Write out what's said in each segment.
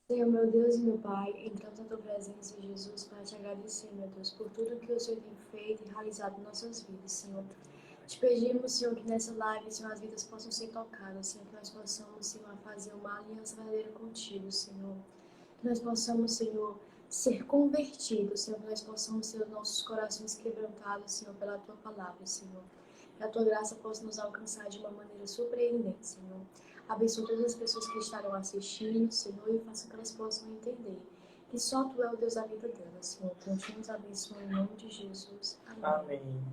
Senhor, meu Deus e meu Pai, entramos na tua presença, Jesus, para te agradecer, meu Deus, por tudo que o Senhor tem feito e realizado em nossas vidas, Senhor. Te pedimos, Senhor, que nessa live, Senhor, as vidas possam ser tocadas, Senhor, que nós possamos, Senhor, fazer uma aliança verdadeira contigo, Senhor. Que nós possamos, Senhor, ser convertidos, Senhor, que nós possamos ter os nossos corações quebrantados, Senhor, pela tua palavra, Senhor. Que a tua graça possa nos alcançar de uma maneira surpreendente, Senhor. Abençoe todas as pessoas que estarão assistindo, Senhor, e faça que elas possam entender que só tu é o Deus da vida delas, Senhor. Continue nos abençoando em nome de Jesus. Amém. Amém.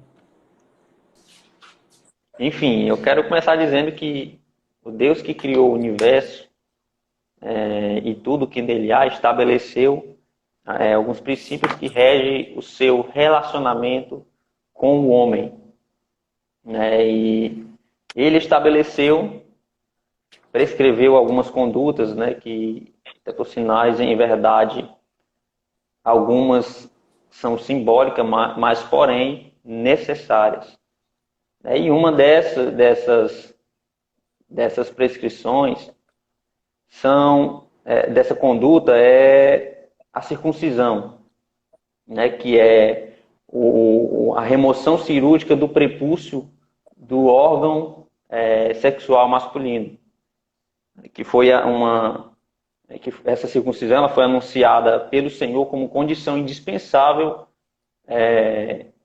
Enfim, eu quero começar dizendo que o Deus que criou o universo e tudo que nele há estabeleceu alguns princípios que regem o seu relacionamento com o homem. E ele estabeleceu, prescreveu algumas condutas, que, por sinais, em verdade, algumas são simbólicas, mas porém necessárias. E uma dessas prescrições dessa conduta é a circuncisão, que é a remoção cirúrgica do prepúcio do órgão sexual masculino, que foi que essa circuncisão ela foi anunciada pelo Senhor como condição indispensável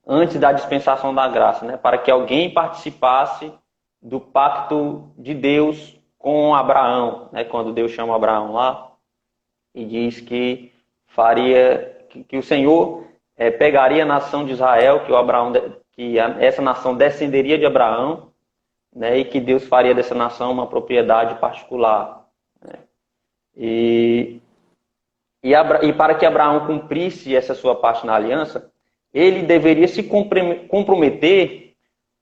antes da dispensação da graça, para que alguém participasse do pacto de Deus com Abraão, quando Deus chama Abraão lá e diz que que o Senhor pegaria a nação de Israel, que essa nação descenderia de Abraão, e que Deus faria dessa nação uma propriedade particular. E para que Abraão cumprisse essa sua parte na aliança, ele deveria se comprometer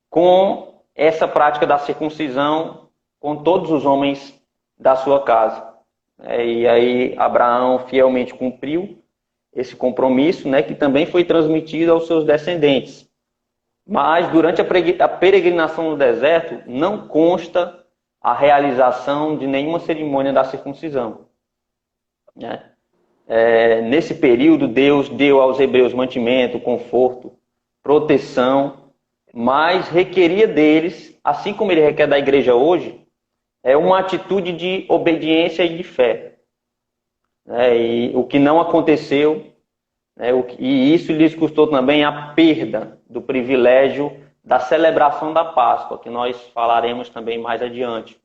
com essa prática da circuncisão com todos os homens da sua casa. E aí Abraão fielmente cumpriu esse compromisso, que também foi transmitido aos seus descendentes. Mas durante a peregrinação no deserto, não consta a realização de nenhuma cerimônia da circuncisão. Nesse período, Deus deu aos hebreus mantimento, conforto, proteção, mas requeria deles, assim como ele requer da igreja hoje, uma atitude de obediência e de fé. E o que não aconteceu, e isso lhes custou também a perda do privilégio da celebração da Páscoa, que nós falaremos também mais adiante.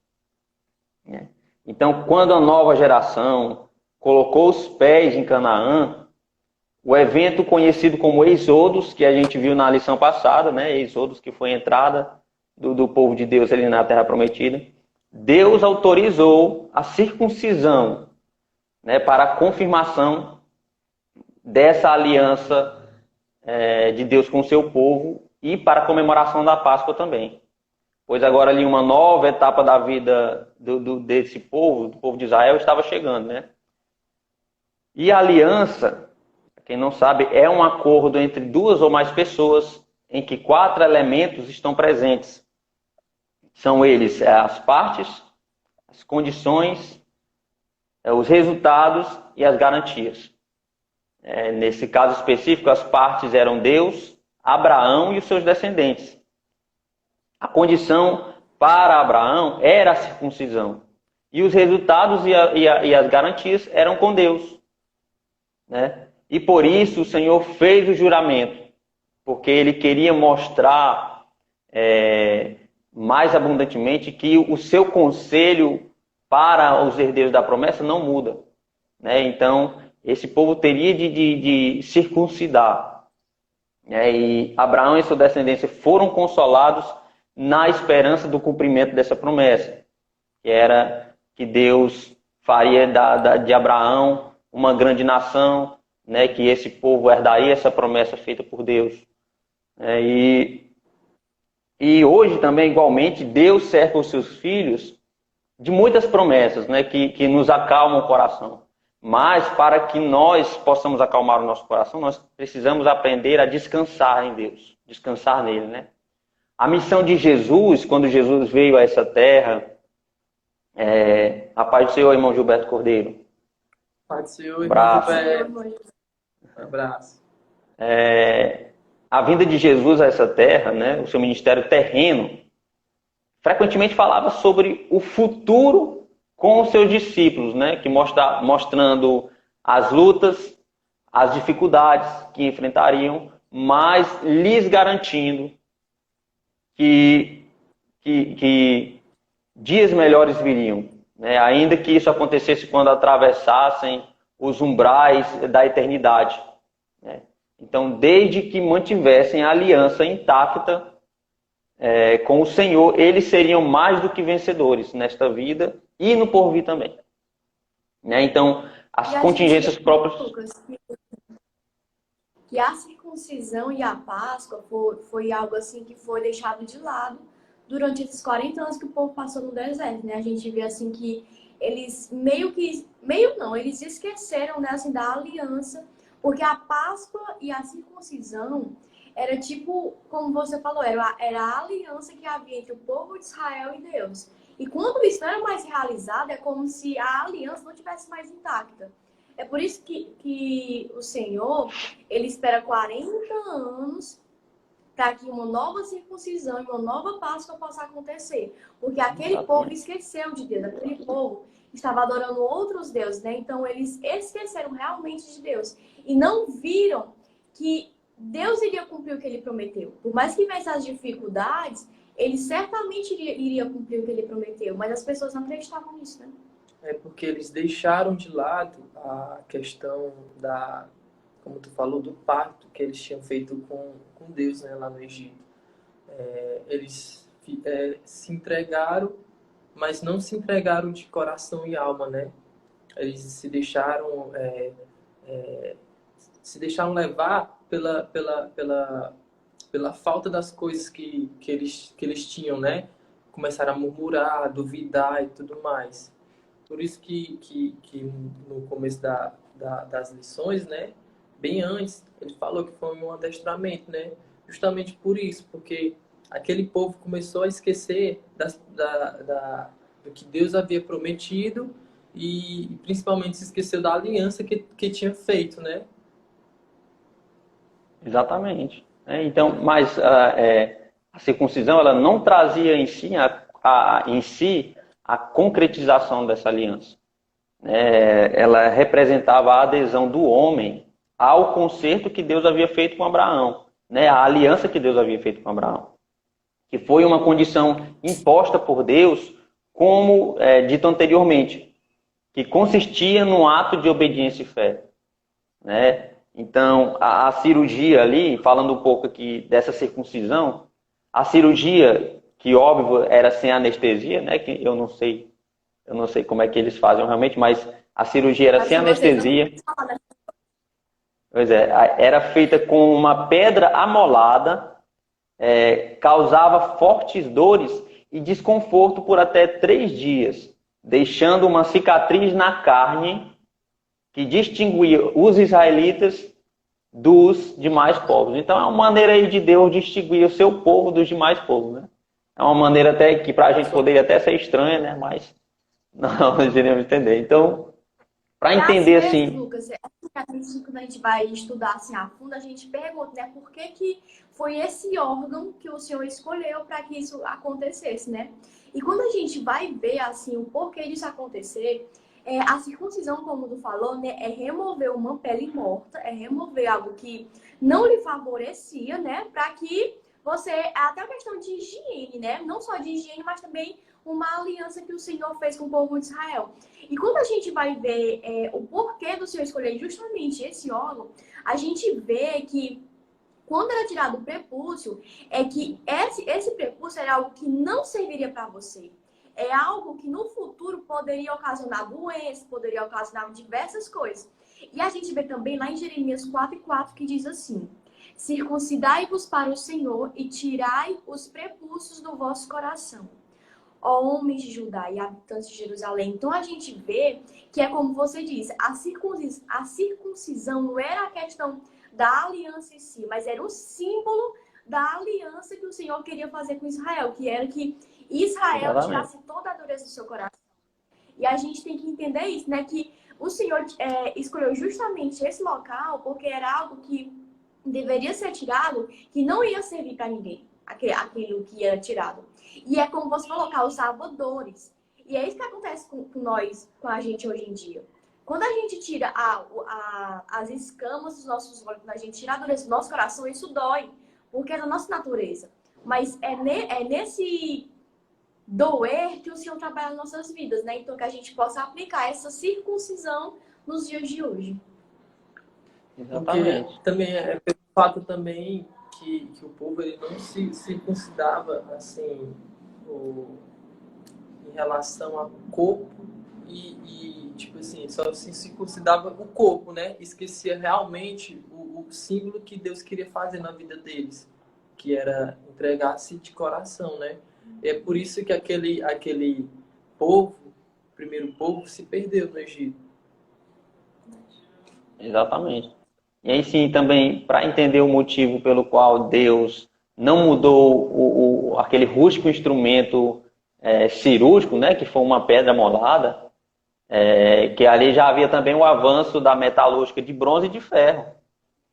Então, quando a nova geração colocou os pés em Canaã, o evento conhecido como Êxodos, que a gente viu na lição passada, Êxodos, que foi a entrada do povo de Deus ali na Terra Prometida, Deus autorizou a circuncisão, para a confirmação dessa aliança de Deus com o seu povo e para a comemoração da Páscoa também. Pois agora ali uma nova etapa da vida desse povo, do povo de Israel, estava chegando, E a aliança, quem não sabe, é um acordo entre duas ou mais pessoas em que 4 elementos estão presentes. São eles as partes, as condições, os resultados e as garantias. Nesse caso específico, as partes eram Deus, Abraão e os seus descendentes. A condição para Abraão era a circuncisão. E os resultados e as garantias eram com Deus. E por isso o Senhor fez o juramento, porque ele queria mostrar mais abundantemente que o seu conselho para os herdeiros da promessa não muda. Então, esse povo teria de circuncidar. E Abraão e sua descendência foram consolados na esperança do cumprimento dessa promessa, que era que Deus faria de Abraão uma grande nação, que esse povo herdaria essa promessa feita por Deus. E hoje também, igualmente, Deus cerca os seus filhos de muitas promessas, que nos acalmam o coração. Mas para que nós possamos acalmar o nosso coração, nós precisamos aprender a descansar em Deus, descansar nele, A missão de Jesus, quando Jesus veio a essa terra, a paz do Senhor, irmão Gilberto Cordeiro. Paz do Senhor, irmão Abraço. Gilberto. Um abraço. A vinda de Jesus a essa terra, né, o seu ministério terreno, frequentemente falava sobre o futuro com os seus discípulos, né, que mostrando as lutas, as dificuldades que enfrentariam, mas lhes garantindo que dias melhores viriam, né, ainda que isso acontecesse quando atravessassem os umbrais da eternidade, né. Então, desde que mantivessem a aliança intacta com o Senhor, eles seriam mais do que vencedores nesta vida e no porvir também. Né? Então, as E a contingências gente vê, próprias... Lucas, que a circuncisão e a Páscoa foi algo assim que foi deixado de lado durante esses 40 anos que o povo passou no deserto, né? A gente vê assim que eles eles esqueceram, né, assim, da aliança, porque a Páscoa e a circuncisão era tipo, como você falou, era a aliança que havia entre o povo de Israel e Deus. E quando isso não era mais realizado, é como se a aliança não tivesse mais intacta. É por isso que o Senhor, ele espera 40 anos para que uma nova circuncisão e uma nova Páscoa possa acontecer. Porque aquele povo esqueceu de Deus, aquele povo estava adorando outros deuses, né? Então eles esqueceram realmente de Deus e não viram que Deus iria cumprir o que ele prometeu. Por mais que tivesse as dificuldades, ele certamente iria cumprir o que ele prometeu, mas as pessoas não acreditavam nisso, né? É porque eles deixaram de lado a questão como tu falou, do pacto que eles tinham feito com Deus, né, lá no Egito. Eles se entregaram, mas não se entregaram de coração e alma, né? Eles se deixaram levar pela falta das coisas que eles tinham, né? Começaram a murmurar, duvidar e tudo mais. Por isso que no começo das lições, né? Bem antes, ele falou que foi um adestramento, né? Justamente por isso, porque aquele povo começou a esquecer do que Deus havia prometido e principalmente se esqueceu da aliança que tinha feito, né? Exatamente. Então, mas a circuncisão ela não trazia em si a concretização dessa aliança. Ela representava a adesão do homem ao concerto que Deus havia feito com Abraão, né? A aliança que Deus havia feito com Abraão, que foi uma condição imposta por Deus, como dito anteriormente, que consistia no ato de obediência e fé, né? Então, a cirurgia ali, falando um pouco aqui dessa circuncisão, a cirurgia, que óbvio era sem anestesia, né? Que eu não sei como é que eles fazem realmente, mas a cirurgia era sem anestesia. Pois é, era feita com uma pedra amolada, causava fortes dores e desconforto por até 3 dias, deixando uma cicatriz na carne que distinguia os israelitas dos demais povos. Então é uma maneira aí de Deus distinguir o seu povo dos demais povos, né? É uma maneira até que para a gente poderia até ser estranha, né? Mas nós iremos entender. Então, para entender assim... Lucas, quando a gente vai estudar assim a fundo, a gente pergunta, né, por que foi esse órgão que o Senhor escolheu para que isso acontecesse, né? E quando a gente vai ver assim o porquê disso acontecer, a circuncisão, como tu falou, né, é remover uma pele morta, é remover algo que não lhe favorecia, né, para que você, até a questão de higiene, né, não só de higiene, mas também uma aliança que o Senhor fez com o povo de Israel. E quando a gente vai ver o porquê do Senhor escolher justamente esse órgão, a gente vê que quando era tirado o prepúcio, é que esse prepúcio era algo que não serviria para você. É algo que no futuro poderia ocasionar doenças, poderia ocasionar diversas coisas. E a gente vê também lá em Jeremias 4:4 que diz assim: circuncidai-vos para o Senhor e tirai os prepúcios do vosso coração, ó homens de Judá e habitantes de Jerusalém. Então a gente vê que é como você disse, a circuncisão não era a questão da aliança em si, mas era o símbolo da aliança que o Senhor queria fazer com Israel, que era que Israel tirasse toda a dureza do seu coração. E a gente tem que entender isso, né? Que O Senhor escolheu justamente esse local porque era algo que deveria ser tirado, que não ia servir para ninguém, aquilo que era tirado. E é como você falou, causava dores. E é isso que acontece com nós, com a gente hoje em dia. Quando a gente tira as escamas dos nossos olhos, quando a gente tira a dureza do nosso coração, isso dói, porque é da nossa natureza. Mas é nesse doer que o Senhor trabalha nas nossas vidas, né? Então que a gente possa aplicar essa circuncisão nos dias de hoje. Exatamente. Porque também é pelo fato também que o povo ele não se circuncidava assim em relação ao corpo e tipo assim, só se circuncidava o corpo, né? Esquecia realmente o símbolo que Deus queria fazer na vida deles, que era entregar-se de coração, né? E é por isso que aquele povo, o primeiro povo, se perdeu no Egito. Exatamente. E aí sim, também, para entender o motivo pelo qual Deus não mudou aquele rústico instrumento cirúrgico, né, que foi uma pedra molada, que ali já havia também o avanço da metalúrgica de bronze e de ferro.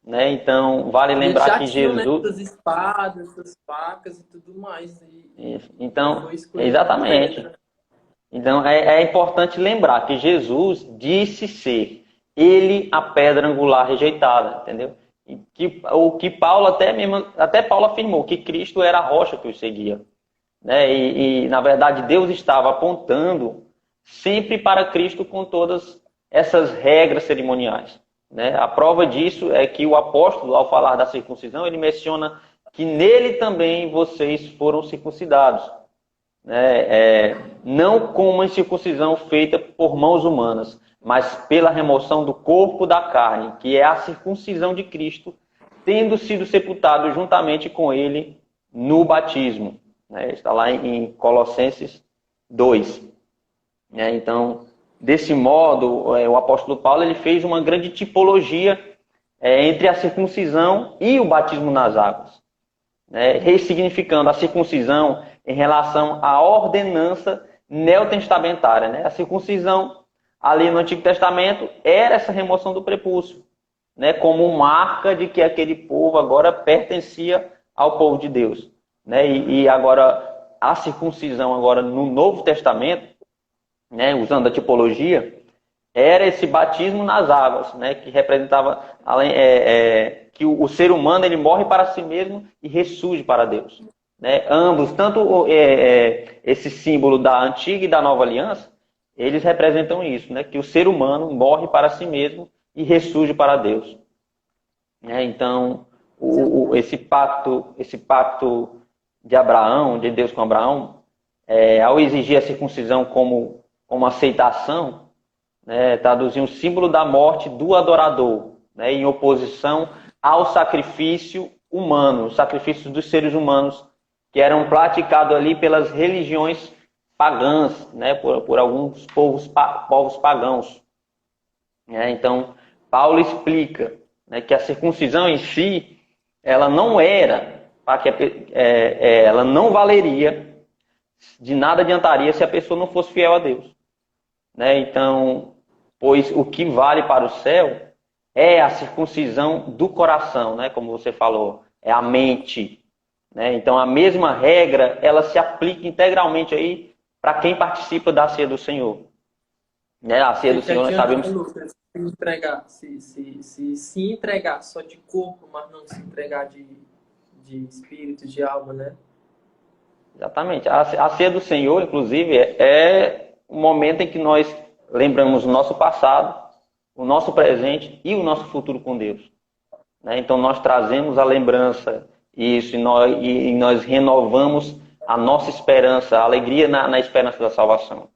Né? Então, vale Eles lembrar já que tinham, né, Jesus... essas espadas, essas facas e tudo mais. Isso. E Então, foi escolhido exatamente. pedra. Então, é importante lembrar que Jesus disse ser ele a pedra angular rejeitada, entendeu? E o que Paulo até Paulo afirmou que Cristo era a rocha que os seguia, né? Na verdade Deus estava apontando sempre para Cristo com todas essas regras cerimoniais, né? A prova disso é que o apóstolo, ao falar da circuncisão, ele menciona que nele também vocês foram circuncidados, né? Não com uma circuncisão feita por mãos humanas, mas pela remoção do corpo da carne, que é a circuncisão de Cristo, tendo sido sepultado juntamente com ele no batismo. Né? Está lá em Colossenses 2. Né? Então, desse modo, o apóstolo Paulo ele fez uma grande tipologia entre a circuncisão e o batismo nas águas, né? Ressignificando a circuncisão em relação à ordenança neotestamentária. Né? A circuncisão ali no Antigo Testamento era essa remoção do prepúcio, né? Como marca de que aquele povo agora pertencia ao povo de Deus. Né? E agora a circuncisão agora no Novo Testamento, né? Usando a tipologia, era esse batismo nas águas, né? Que representava que o ser humano ele morre para si mesmo e ressurge para Deus. Né? Ambos, tanto esse símbolo da antiga e da nova aliança, eles representam isso, né? Que o ser humano morre para si mesmo e ressurge para Deus. Né? Então, esse pacto de Abraão, de Deus com Abraão, ao exigir a circuncisão como aceitação, né, traduzir um símbolo da morte do adorador, né, em oposição ao sacrifício humano, os sacrifícios dos seres humanos que eram praticados ali pelas religiões pagãs, né, por alguns povos pagãos. Né? Então, Paulo explica, né, que a circuncisão em si, ela não era, ela não valeria, de nada adiantaria se a pessoa não fosse fiel a Deus. Né? Então, pois o que vale para o céu é a circuncisão do coração, né? Como você falou, é a mente. Né? Então, a mesma regra, ela se aplica integralmente aí para quem participa da ceia do Senhor. Né? A ceia do Senhor, nós sabemos... Se entregar só de corpo, mas não se entregar de espírito, de alma, né? Exatamente. A ceia do Senhor, inclusive, é o momento em que nós lembramos o nosso passado, o nosso presente e o nosso futuro com Deus. Né? Então, nós trazemos a lembrança isso e nós renovamos a nossa esperança, a alegria na esperança da salvação.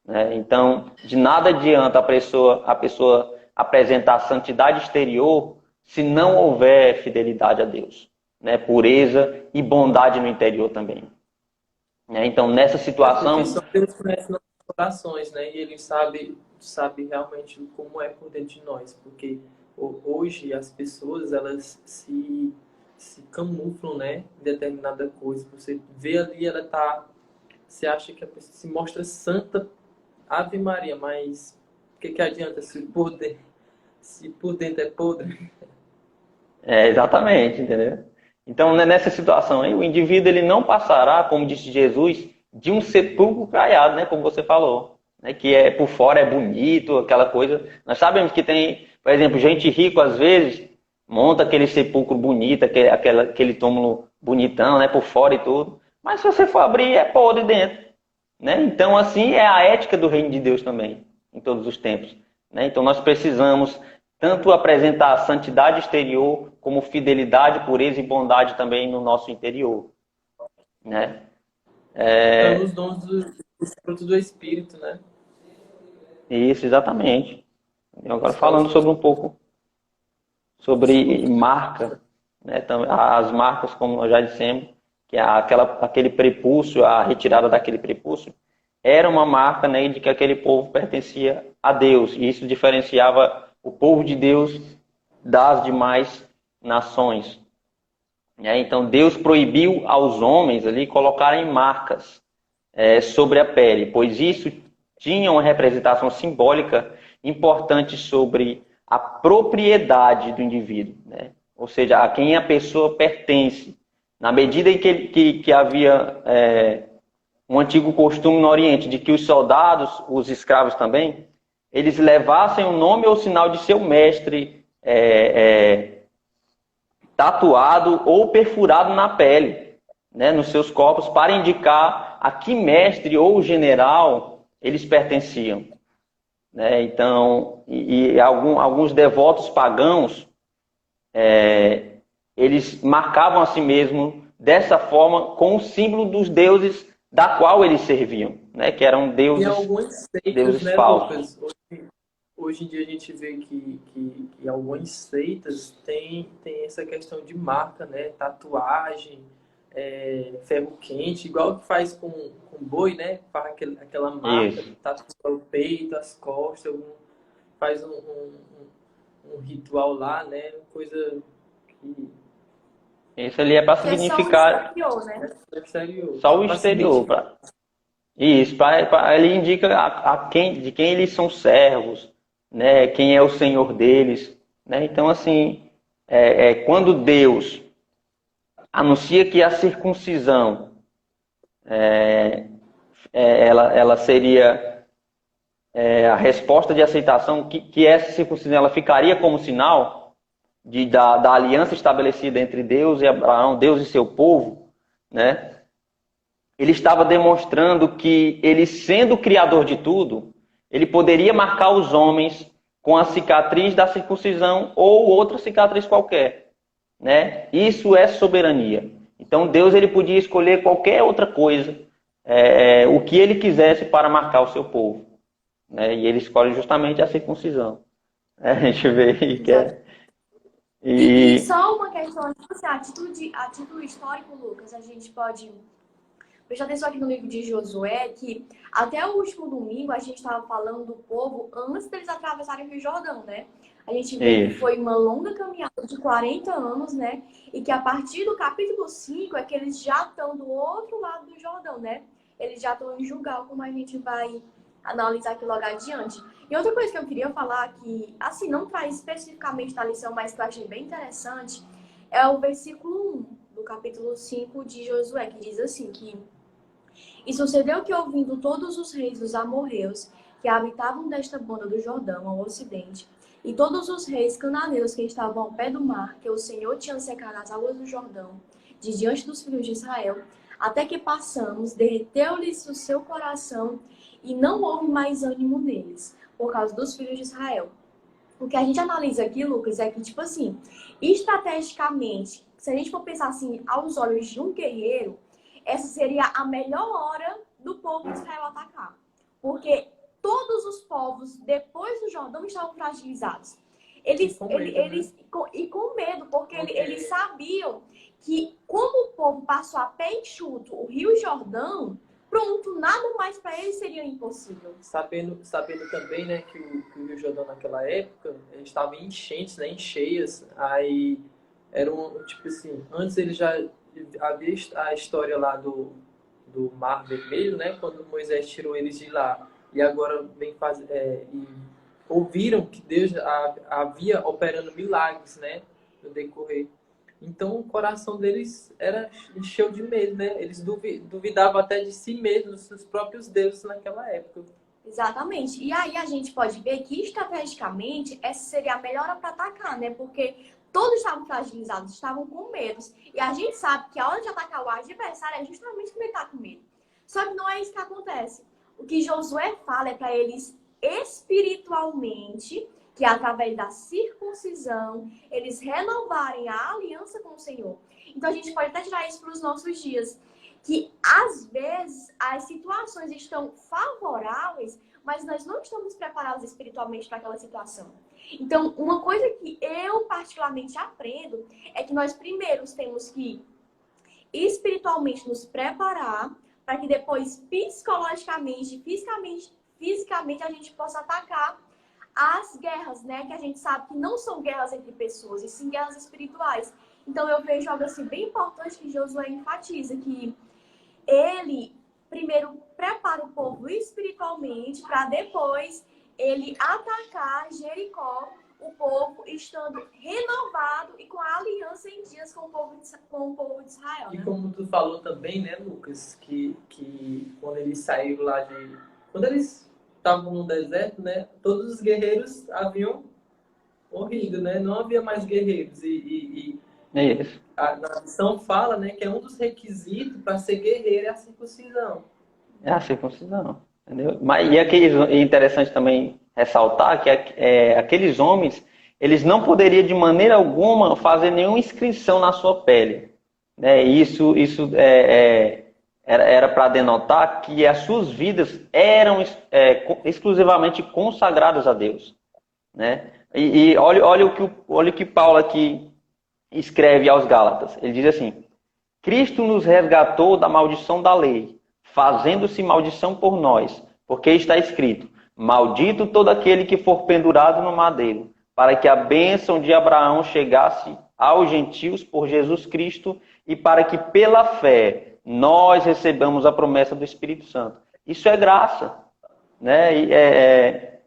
Né? Então, de nada adianta a pessoa apresentar santidade exterior se não houver fidelidade a Deus, né? Pureza e bondade no interior também. Né? Então, nessa situação... Porque só Deus conhece nossos corações, né? E Ele sabe realmente como é por dentro de nós. Porque hoje as pessoas, elas se camuflam, né? Em determinada coisa. Você vê ali, você acha que a pessoa se mostra santa, Ave Maria, mas que adianta se por dentro é podre? Exatamente, entendeu? Então, né, nessa situação aí, o indivíduo ele não passará, como disse Jesus, de um sepulcro caiado, né, como você falou, né, que é por fora é bonito, aquela coisa. Nós sabemos que tem, por exemplo, gente rica às vezes monta aquele sepulcro bonito, aquele túmulo bonitão, né, por fora e tudo. Mas se você for abrir, é podre dentro, né? Então, assim é a ética do reino de Deus também, em todos os tempos, né? Então, nós precisamos tanto apresentar a santidade exterior, como fidelidade, pureza e bondade também no nosso interior, né? Dando os dons dos frutos do Espírito, né? Isso, exatamente. Agora, Escolas falando sobre um pouco dos sobre frutos. marca, né? As marcas, como nós já dissemos, que é aquele prepúcio, a retirada daquele prepúcio, era uma marca, né, de que aquele povo pertencia a Deus. E isso diferenciava o povo de Deus das demais nações. Então, Deus proibiu aos homens ali colocarem marcas sobre a pele, pois isso tinha uma representação simbólica importante sobre a propriedade do indivíduo, né? Ou seja, a quem a pessoa pertence. Na medida em que havia um antigo costume no Oriente de que os soldados, os escravos também, eles levassem o nome ou sinal de seu mestre tatuado ou perfurado na pele, né, nos seus corpos, para indicar a que mestre ou general eles pertenciam, né? Então, alguns devotos pagãos, eles marcavam a si mesmo dessa forma com o símbolo dos deuses da qual eles serviam, né? Que eram E algumas seitas, deuses né, falsos. Lucas? Hoje em dia a gente vê que algumas seitas têm essa questão de marca, né? Tatuagem, ferro quente, igual que faz com boi, né? Faz aquela marca, Isso. tatua o peito, as costas, faz um ritual lá, né? Coisa que Isso ali é para Que é só o significar exterior, né? é exterior, só só o para se exterior. identificar. Isso, ele indica de quem eles são servos, né? Quem é o Senhor deles, né? Então, assim, quando Deus anuncia que a circuncisão ela seria a resposta de aceitação, que essa circuncisão ela ficaria como sinal da aliança estabelecida entre Deus e Abraão, Deus e seu povo, né? Ele estava demonstrando que ele, sendo o criador de tudo, ele poderia marcar os homens com a cicatriz da circuncisão ou outra cicatriz qualquer, né? Isso é soberania. Então Deus ele podia escolher qualquer outra coisa, o que ele quisesse para marcar o seu povo, né? E ele escolhe justamente a circuncisão. A gente vê aí que Exato. é. E E só uma questão, tipo assim, a título histórico, Lucas, a gente pode prestar atenção aqui no livro de Josué, que até o último domingo a gente estava falando do povo antes deles atravessarem o Rio Jordão, né? A gente vê que isso, foi uma longa caminhada de 40 anos, né? E que a partir do capítulo 5 é que eles já estão do outro lado do Jordão, né? Eles já estão em Gilgal, como a gente vai analisar aqui logo adiante. E outra coisa que eu queria falar, que assim, não traz especificamente na lição, mas que eu achei bem interessante, é o versículo 1 do capítulo 5 de Josué, que diz assim, que e sucedeu que, ouvindo todos os reis dos amorreus que habitavam desta banda do Jordão ao ocidente, e todos os reis cananeus que estavam ao pé do mar, que o Senhor tinha secado as águas do Jordão, de diante dos filhos de Israel, até que passamos, derreteu-lhes o seu coração, e não houve mais ânimo neles, por causa dos filhos de Israel. O que a gente analisa aqui, Lucas, é que, tipo assim, estrategicamente, se a gente for pensar assim, aos olhos de um guerreiro, essa seria a melhor hora do povo de Israel atacar. Porque todos os povos, depois do Jordão, estavam fragilizados. Com medo, porque eles sabiam que, como o povo passou a pé enxuto o Rio Jordão, pronto, nada mais para eles seria impossível. Sabendo também, né, que o Rio Jordão naquela época estava em enchentes, né, em cheias. Aí era tipo assim, antes ele já havia a história lá do Mar Vermelho, né, quando Moisés tirou eles de lá. E agora vem ouviram que Deus havia operando milagres, né, no decorrer. Então o coração deles encheu de medo, né? Eles duvidavam até de si mesmos, dos seus próprios deuses naquela época. Exatamente. E aí a gente pode ver que estrategicamente essa seria a melhor hora para atacar, né? Porque todos estavam fragilizados, estavam com medo. E a gente sabe que a hora de atacar o adversário é justamente quando ele está com medo. Só que não é isso que acontece. O que Josué fala é para eles espiritualmente, que através da circuncisão, eles renovarem a aliança com o Senhor. Então a gente pode até tirar isso para os nossos dias. Que às vezes as situações estão favoráveis, mas nós não estamos preparados espiritualmente para aquela situação. Então, uma coisa que eu particularmente aprendo é que nós primeiro temos que espiritualmente nos preparar para que depois psicologicamente, fisicamente a gente possa atacar as guerras, né? Que a gente sabe que não são guerras entre pessoas, e sim guerras espirituais. Então eu vejo algo assim bem importante que Josué enfatiza, que ele primeiro prepara o povo espiritualmente para depois ele atacar Jericó, o povo estando renovado e com a aliança em dias com o povo de Israel. E né? como tu falou também, né, Lucas, que quando eles saíram lá quando eles estavam no deserto, né, todos os guerreiros haviam morrido, né? Não havia mais guerreiros. Isso. A nação fala, né, que é um dos requisitos para ser guerreiro é a circuncisão. É a circuncisão, entendeu? Mas, é interessante também ressaltar que aqueles homens, eles não poderiam de maneira alguma fazer nenhuma inscrição na sua pele. Né? Isso era para denotar que as suas vidas eram exclusivamente consagradas a Deus. Né? E olha o que Paulo aqui escreve aos Gálatas. Ele diz assim: Cristo nos resgatou da maldição da lei, fazendo-se maldição por nós, porque está escrito: maldito todo aquele que for pendurado no madeiro, para que a bênção de Abraão chegasse aos gentios por Jesus Cristo e para que pela fé nós recebamos a promessa do Espírito Santo. Isso é graça, né?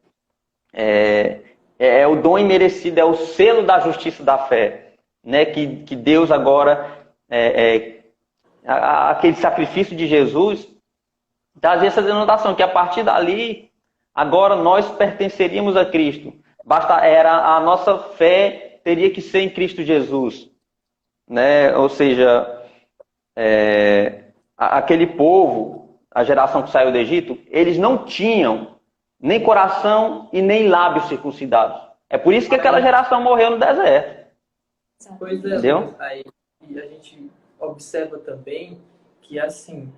É o dom imerecido, é o selo da justiça da fé, né? Que Deus agora, aquele sacrifício de Jesus, trazia essa denotação, que a partir dali, agora nós pertenceríamos a Cristo. A nossa fé teria que ser em Cristo Jesus. Né? Ou seja, aquele povo, a geração que saiu do Egito, eles não tinham nem coração e nem lábios circuncidados. É por isso que aquela geração morreu no deserto. Pois é, entendeu? Aí a gente observa também que, assim,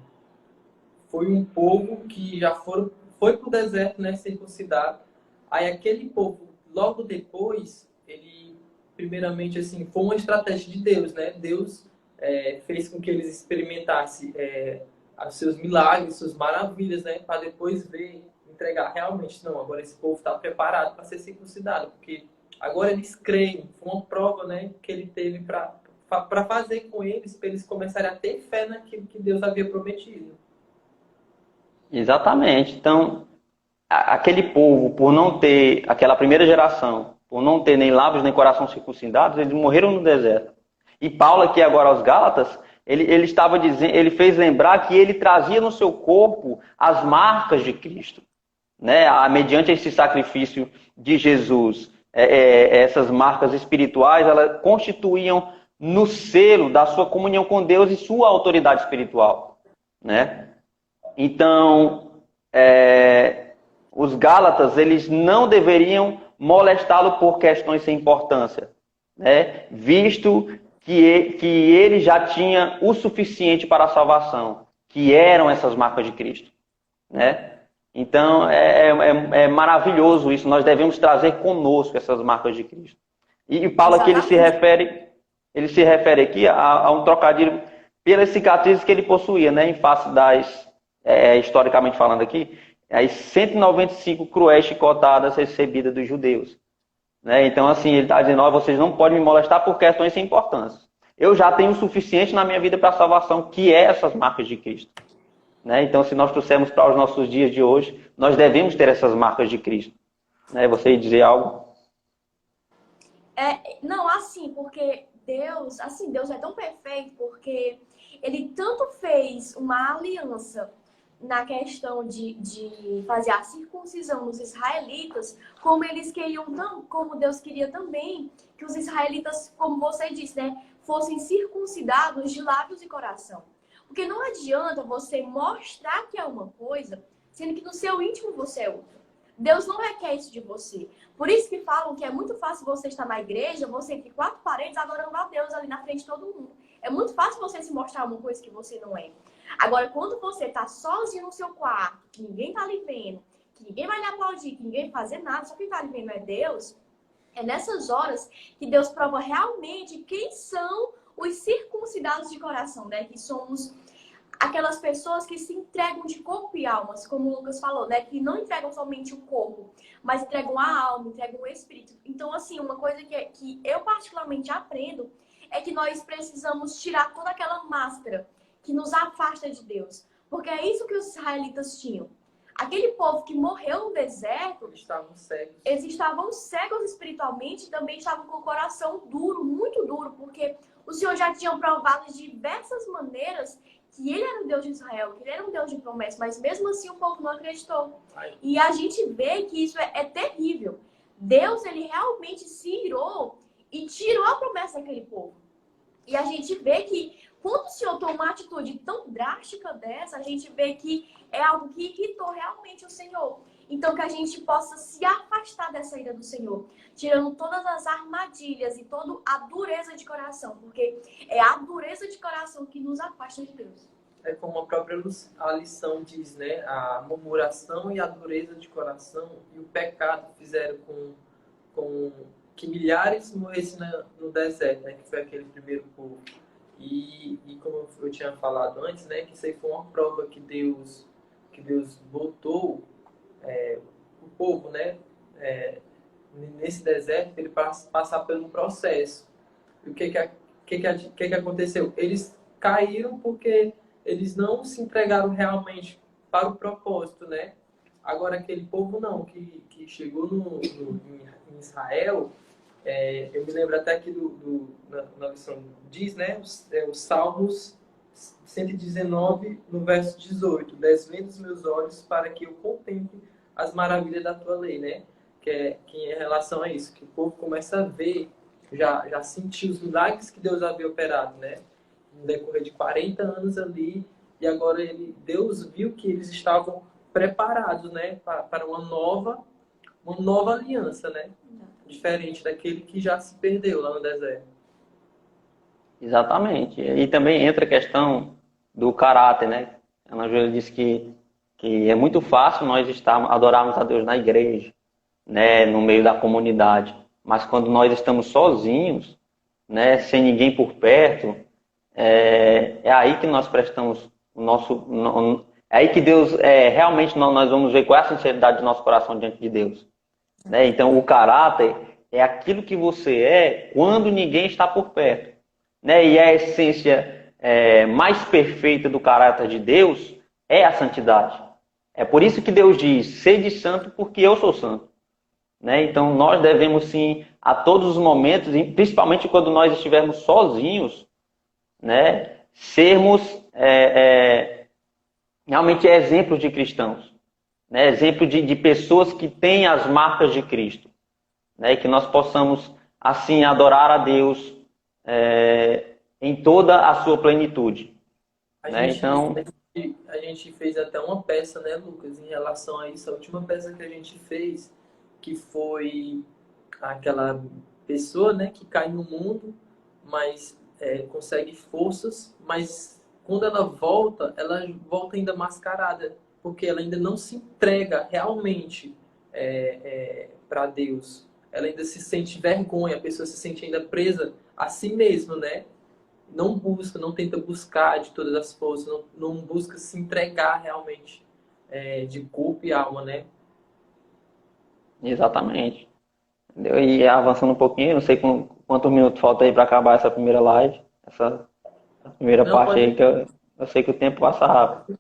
foi um povo que já foi para o deserto, né, circuncidado. Aí aquele povo, logo depois, ele, primeiramente, assim, foi uma estratégia de Deus, né? Deus fez com que eles experimentassem os seus milagres, suas maravilhas, né? Para depois entregar realmente, não, agora esse povo está preparado para ser circuncidado, porque agora eles creem, foi uma prova, né, que ele teve para fazer com eles, para eles começarem a ter fé naquilo que Deus havia prometido. Exatamente. Então, aquele povo, por não ter, aquela primeira geração, por não ter nem lábios nem coração circuncidados, eles morreram no deserto. E Paulo aqui agora aos Gálatas, ele estava dizendo, ele fez lembrar que ele trazia no seu corpo as marcas de Cristo, né? Mediante esse sacrifício de Jesus, essas marcas espirituais, elas constituíam no selo da sua comunhão com Deus e sua autoridade espiritual, né? Então, os Gálatas, eles não deveriam molestá-lo por questões sem importância, né? Visto que ele já tinha o suficiente para a salvação, que eram essas marcas de Cristo, né? Então, é maravilhoso isso. Nós devemos trazer conosco essas marcas de Cristo. E Paulo aqui, ele se refere aqui a um trocadilho pelas cicatrizes que ele possuía, né? Em face das, historicamente falando aqui, as 195 cruéis chicotadas recebidas dos judeus. Né? Então, assim, ele está dizendo: vocês não podem me molestar por questões sem importância. Eu já tenho o suficiente na minha vida para a salvação, que é essas marcas de Cristo. Né? Então, se nós trouxermos para os nossos dias de hoje, nós devemos ter essas marcas de Cristo. Né? Você ia dizer algo? Não, assim, porque Deus é tão perfeito porque ele tanto fez uma aliança na questão de fazer a circuncisão nos israelitas, como eles queriam, como Deus queria também que os israelitas, como você disse, né, fossem circuncidados de lábios e coração. Porque não adianta você mostrar que é uma coisa, sendo que no seu íntimo você é outra. Deus não requer isso de você. Por isso que falam que é muito fácil você estar na igreja, você entre quatro paredes, adorando a Deus ali na frente de todo mundo. É muito fácil você se mostrar uma coisa que você não é. Agora, quando você tá sozinho no seu quarto, que ninguém tá ali vendo, que ninguém vai lhe aplaudir, que ninguém vai fazer nada, só quem tá ali vendo é Deus, é nessas horas que Deus prova realmente quem são os circuncidados de coração, né? Que somos aquelas pessoas que se entregam de corpo e alma, como o Lucas falou, né? Que não entregam somente o corpo, mas entregam a alma, entregam o espírito. Então, assim, uma coisa que eu particularmente aprendo é que nós precisamos tirar toda aquela máscara que nos afasta de Deus. Porque é isso que os israelitas tinham. Aquele povo que morreu no deserto, eles estavam cegos espiritualmente e também estavam com o coração duro, muito duro, porque o Senhor já tinha provado de diversas maneiras que ele era o Deus de Israel, que ele era um Deus de promessa, mas mesmo assim o povo não acreditou. E a gente vê que isso é terrível. Deus, ele realmente se irou e tirou a promessa daquele povo. E a gente vê que quando o Senhor toma uma atitude tão drástica dessa, a gente vê que é algo que irritou realmente o Senhor. Então, que a gente possa se afastar dessa ira do Senhor, tirando todas as armadilhas e toda a dureza de coração, porque é a dureza de coração que nos afasta de Deus. É como a própria lição diz, né? A murmuração e a dureza de coração e o pecado fizeram com que milhares morressem no deserto, né? Que foi aquele primeiro povo. E como eu tinha falado antes, né? Que isso aí foi uma prova que Deus botou o povo, né? Nesse deserto, ele passar pelo processo. E o que aconteceu? Eles caíram porque eles não se entregaram realmente para o propósito, né? Agora, aquele povo não, que chegou em Israel, eu me lembro até que na lição diz, né? Os Salmos 119, no verso 18. Desvenda os meus olhos para que eu contemple as maravilhas da tua lei, né? Que é em relação a isso, que o povo começa a ver, já sentir os milagres que Deus havia operado, né? No decorrer de 40 anos ali, e agora Deus viu que eles estavam preparados, né? Para uma nova aliança, né? Diferente daquele que já se perdeu lá no deserto. Exatamente. E também entra a questão do caráter, né? A Ana Júlia disse que é muito fácil nós adorarmos a Deus na igreja, né? No meio da comunidade. Mas quando nós estamos sozinhos, né? Sem ninguém por perto, é aí que nós prestamos o nosso... É aí que Deus, realmente nós vamos ver qual é a sinceridade do nosso coração diante de Deus. Né? Então, o caráter é aquilo que você é quando ninguém está por perto. Né? E a essência mais perfeita do caráter de Deus é a santidade. É por isso que Deus diz, sede santo porque eu sou santo. Né? Então, nós devemos sim, a todos os momentos, principalmente quando nós estivermos sozinhos, né? Sermos realmente exemplos de cristãos. Né? Exemplo de pessoas que têm as marcas de Cristo. Né? E que nós possamos, assim, adorar a Deus em toda a sua plenitude. A gente fez até uma peça, né, Lucas, em relação a isso. A última peça que a gente fez, que foi aquela pessoa, né, que cai no mundo, mas consegue forças, mas quando ela volta ainda mascarada, porque ela ainda não se entrega realmente para Deus. Ela ainda se sente vergonha, a pessoa se sente ainda presa a si mesma, né? Não tenta buscar de todas as forças, não busca se entregar realmente de corpo e alma, né? Exatamente. Entendeu? E avançando um pouquinho, não sei quantos minutos falta aí para acabar essa primeira live, essa primeira parte aí, que eu sei que o tempo passa rápido.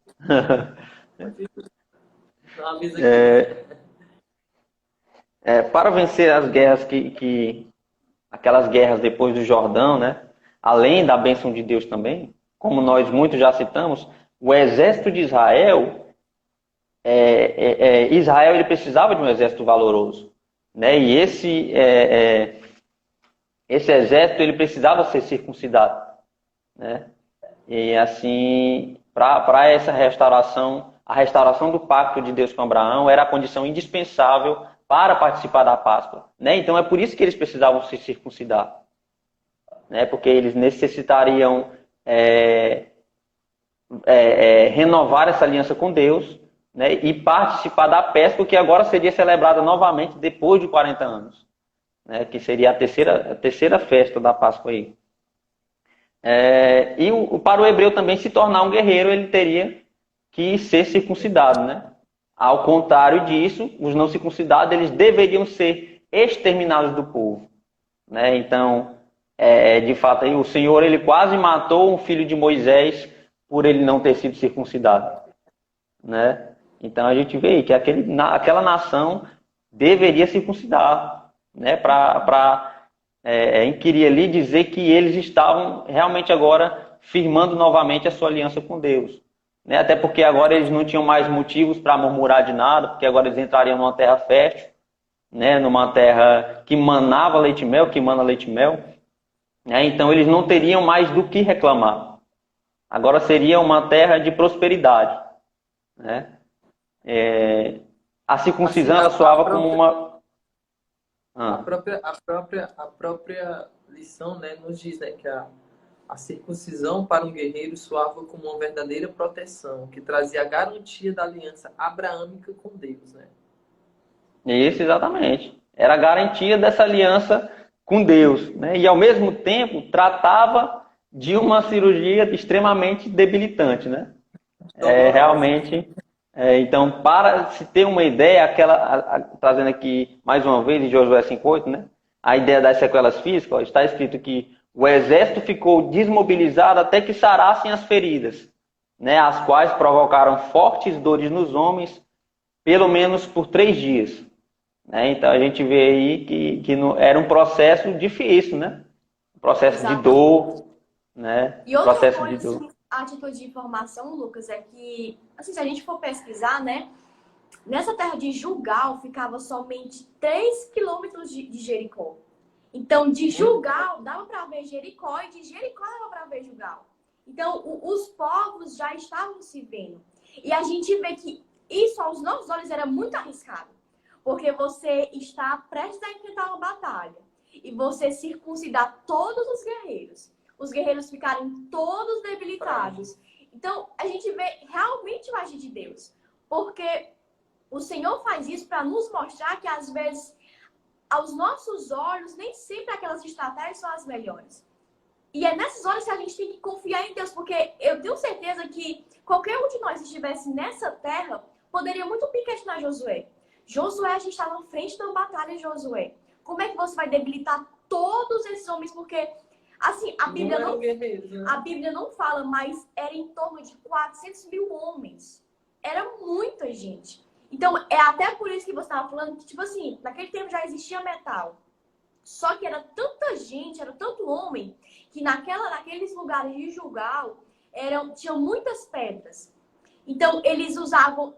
Não avisa aqui. para vencer as guerras aquelas guerras depois do Jordão, né? Além da bênção de Deus também, como nós muito já citamos, o exército de Israel, Israel ele precisava de um exército valoroso, né? E esse exército ele precisava ser circuncidado, né? E assim, para essa restauração, a restauração do pacto de Deus com Abraão era a condição indispensável para participar da Páscoa, né? Então é por isso que eles precisavam se circuncidar, né? Porque eles necessitariam renovar essa aliança com Deus, né? E participar da Páscoa, que agora seria celebrada novamente depois de 40 anos, né? Que seria a terceira festa da Páscoa aí. Para o hebreu também se tornar um guerreiro, ele teria que ser circuncidado, né? Ao contrário disso, os não circuncidados eles deveriam ser exterminados do povo, né? Então, de fato, aí, o Senhor ele quase matou um filho de Moisés por ele não ter sido circuncidado, né? Então a gente vê aí que aquela nação deveria circuncidar, né? Para inquirir ali, dizer que eles estavam realmente agora firmando novamente a sua aliança com Deus, né? Até porque agora eles não tinham mais motivos para murmurar de nada, porque agora eles entrariam numa terra fértil, né? Numa terra que manava leite e mel, que mana leite e mel, né? Então eles não teriam mais do que reclamar. Agora seria uma terra de prosperidade, né? A circuncisão ela soava como uma... A própria lição, né, nos diz, né, que a circuncisão para um guerreiro soava como uma verdadeira proteção, que trazia a garantia da aliança abraâmica com Deus, né? Isso, exatamente. Era a garantia dessa aliança com Deus, né? E ao mesmo tempo tratava de uma cirurgia extremamente debilitante, né? Realmente... então, para se ter uma ideia, trazendo aqui mais uma vez em Josué 5:8, né? A ideia das sequelas físicas, ó, está escrito que o exército ficou desmobilizado até que sarassem as feridas, né? As quais provocaram fortes dores nos homens, pelo menos por 3 dias. Né? Então a gente vê aí que era um processo difícil, né? Um processo Exatamente. de dor, né? E outra Processo coisa, de dor. assim, a título de informação, Lucas, é que, assim, se a gente for pesquisar, né? Nessa terra de Gilgal ficava somente 3 quilômetros de Jericó. Então, de Gilgal dava para ver Jericó e de Jericó dava para ver Gilgal. Então, os povos já estavam se vendo. E a gente vê que isso, aos nossos olhos, era muito arriscado. Porque você está prestes a enfrentar uma batalha e você circuncidar todos os guerreiros ficarem todos debilitados. Então, a gente vê realmente o agir de Deus. Porque o Senhor faz isso para nos mostrar que, às vezes, aos nossos olhos, nem sempre aquelas estratégias são as melhores. E é nessas horas que a gente tem que confiar em Deus, porque eu tenho certeza que qualquer um de nós que estivesse nessa terra poderia muito bem questionar Josué. Josué, a gente está na frente da batalha, Josué. Como é que você vai debilitar todos esses homens? Porque, assim, a Bíblia não fala, mas era em torno de 400 mil homens. Era muita gente. Então, é até por isso que você estava falando que, tipo assim, naquele tempo já existia metal. Só que era tanta gente, era tanto homem, que naqueles lugares de Gilgal, tinham muitas pedras. Então, eles usavam...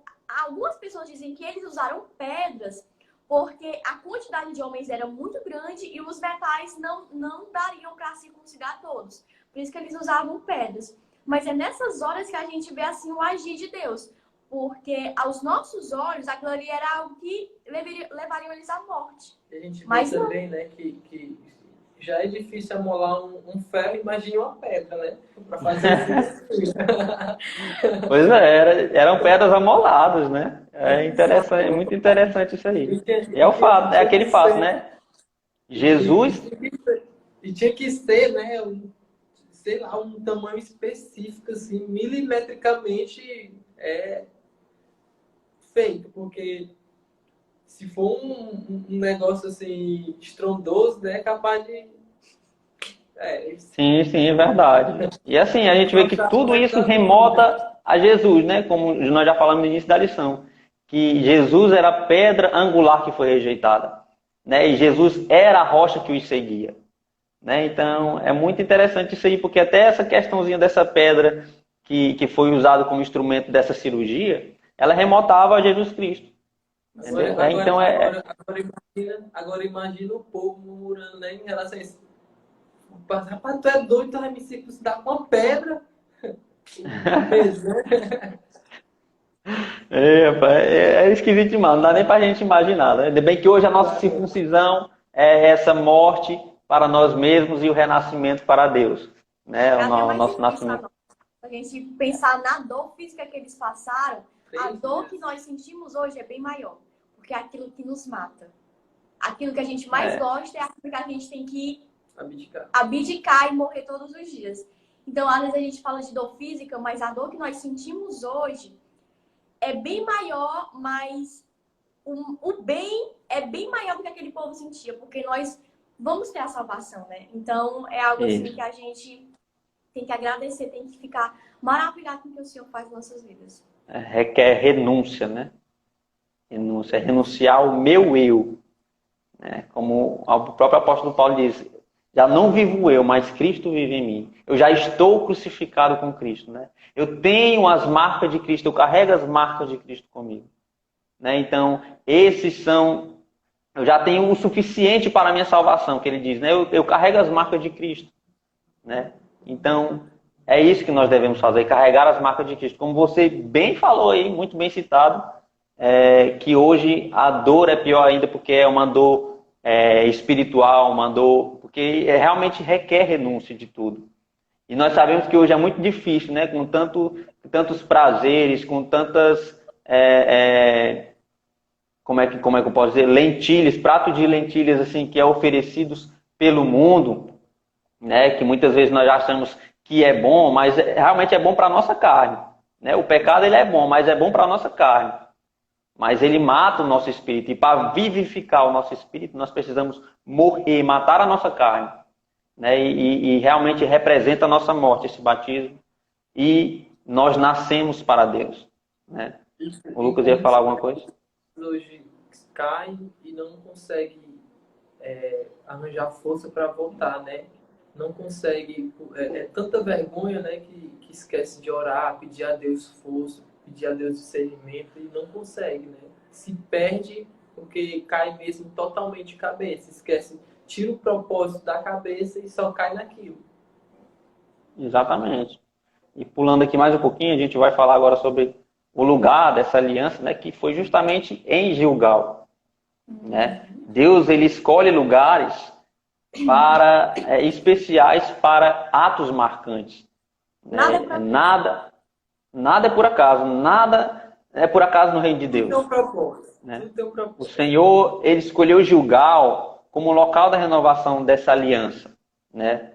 Algumas pessoas dizem que eles usaram pedras porque a quantidade de homens era muito grande e os metais não dariam para circuncidar todos. Por isso que eles usavam pedras. Mas é nessas horas que a gente vê assim o agir de Deus. Porque aos nossos olhos, aquilo ali era algo que levaria eles à morte. E a gente vê também, né, que já é difícil amolar um ferro, imagine uma pedra, né? Para fazer isso. Pois eram pedras amoladas, né? É muito interessante isso aí. E é o fato, é aquele fato, né? Jesus... E tinha que ser, né, sei lá, um tamanho específico, assim, milimetricamente feito, porque se for um negócio assim estrondoso, né, é capaz de... Sim, é verdade. E assim, a gente vê que tudo isso remota a Jesus, né? Como nós já falamos no início da lição. que Jesus era a pedra angular que foi rejeitada, né? E Jesus era a rocha que os seguia, né? Então, é muito interessante isso aí, porque até essa questãozinha dessa pedra que foi usada como instrumento dessa cirurgia, ela remotava a Jesus Cristo. Entendeu? Então, Agora imagina o povo murmurando, né, em relação a isso. Rapaz, tu é doido, tu vai me circuncidar com uma pedra? rapaz, é esquisito demais, não dá nem pra gente imaginar, né? Ainda bem que hoje a nossa circuncisão é essa morte para nós mesmos e o renascimento para Deus, né? É até O mais nosso difícil nascimento. a gente pensar na dor física que eles passaram. A dor que nós sentimos hoje é bem maior, porque é aquilo que nos mata. Aquilo que a gente mais gosta é aquilo que a gente tem que abdicar e morrer todos os dias. Então, às vezes a gente fala de dor física, mas a dor que nós sentimos hoje é bem maior, mas o bem é bem maior do que aquele povo sentia, porque nós vamos ter a salvação, né? Então, é algo assim que a gente tem que agradecer, tem que ficar maravilhado com o que o Senhor faz nas nossas vidas. Requer renúncia, né? Renúncia, renunciar ao meu eu, né? Como o próprio apóstolo Paulo diz, já não vivo eu, mas Cristo vive em mim. Eu já estou crucificado com Cristo, né? Eu tenho as marcas de Cristo, eu carrego as marcas de Cristo comigo, né? Então, eu já tenho o suficiente para a minha salvação, que ele diz, né? Eu carrego as marcas de Cristo, né? Então, é isso que nós devemos fazer, carregar as marcas de Cristo. Como você bem falou aí, muito bem citado, que hoje a dor é pior ainda porque é uma dor espiritual, uma dor, porque realmente requer renúncia de tudo. E nós sabemos que hoje é muito difícil, né? Com tantos prazeres, com tantas... como é que eu posso dizer? Lentilhas, prato de lentilhas assim, que é oferecidos pelo mundo, né? Que muitas vezes nós achamos que é bom, mas realmente é bom para a nossa carne, né? O pecado ele é bom, mas é bom para a nossa carne. Mas ele mata o nosso espírito. E para vivificar o nosso espírito, nós precisamos morrer, matar a nossa carne, né? E realmente representa a nossa morte, esse batismo. E nós nascemos para Deus, né? O Lucas ia falar alguma coisa? Hoje cai e não consegue arranjar força para voltar, né? Não consegue, tanta vergonha, né, que esquece de orar, pedir a Deus força, pedir a Deus discernimento e não consegue, né? Se perde porque cai mesmo totalmente de cabeça, esquece, tira o propósito da cabeça e só cai naquilo. Exatamente. E pulando aqui mais um pouquinho, a gente vai falar agora sobre o lugar dessa aliança, né, que foi justamente em Gilgal, né? Deus ele escolhe lugares especiais para atos marcantes. Nada é por acaso, nada é por acaso no reino de Deus. Tudo tem um propósito. Né? Tudo tem um propósito. O Senhor ele escolheu Gilgal como local da renovação dessa aliança, né?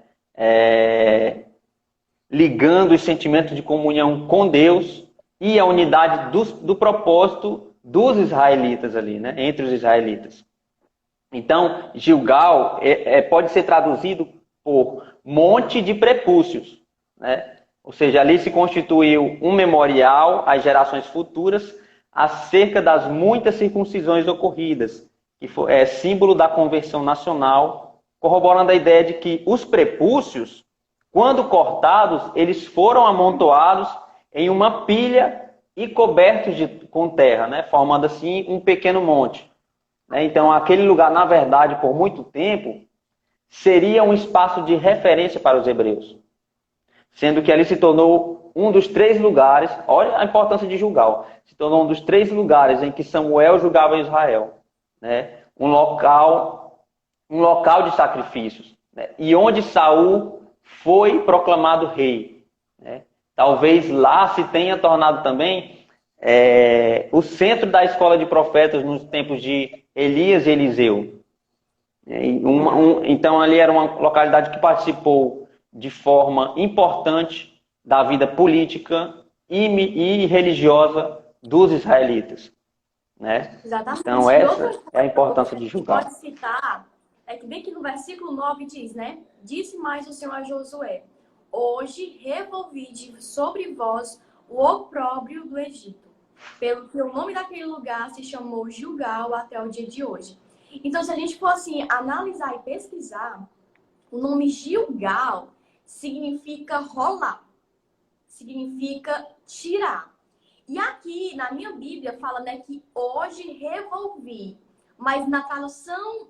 Ligando os sentimentos de comunhão com Deus e a unidade do propósito dos israelitas ali, né? Entre os israelitas. Então, Gilgal pode ser traduzido por monte de prepúcios, né? Ou seja, ali se constituiu um memorial às gerações futuras acerca das muitas circuncisões ocorridas, que é símbolo da conversão nacional, corroborando a ideia de que os prepúcios, quando cortados, eles foram amontoados em uma pilha e cobertos com terra, né? Formando assim um pequeno monte. Então, aquele lugar, na verdade, por muito tempo, seria um espaço de referência para os hebreus. Sendo que ali se tornou um dos 3 lugares, olha a importância de Gilgal, se tornou um dos 3 lugares em que Samuel julgava Israel. Né? Um local de sacrifícios. Né? E onde Saul foi proclamado rei. Né? Talvez lá se tenha tornado também o centro da escola de profetas nos tempos de Elias e Eliseu. Então ali era uma localidade que participou de forma importante da vida política e religiosa dos israelitas. Né? Exatamente. Então essa é a importância de Gilgal. Pode citar, que bem que no versículo 9 diz, né? Disse mais o Senhor a Josué: hoje revolvi sobre vós o opróbrio do Egito. pelo que o nome daquele lugar se chamou Gilgal até o dia de hoje. Então, se a gente for assim analisar e pesquisar, o nome Gilgal significa rolar, significa tirar. E aqui na minha Bíblia fala, né, que hoje revolvi, mas na tradução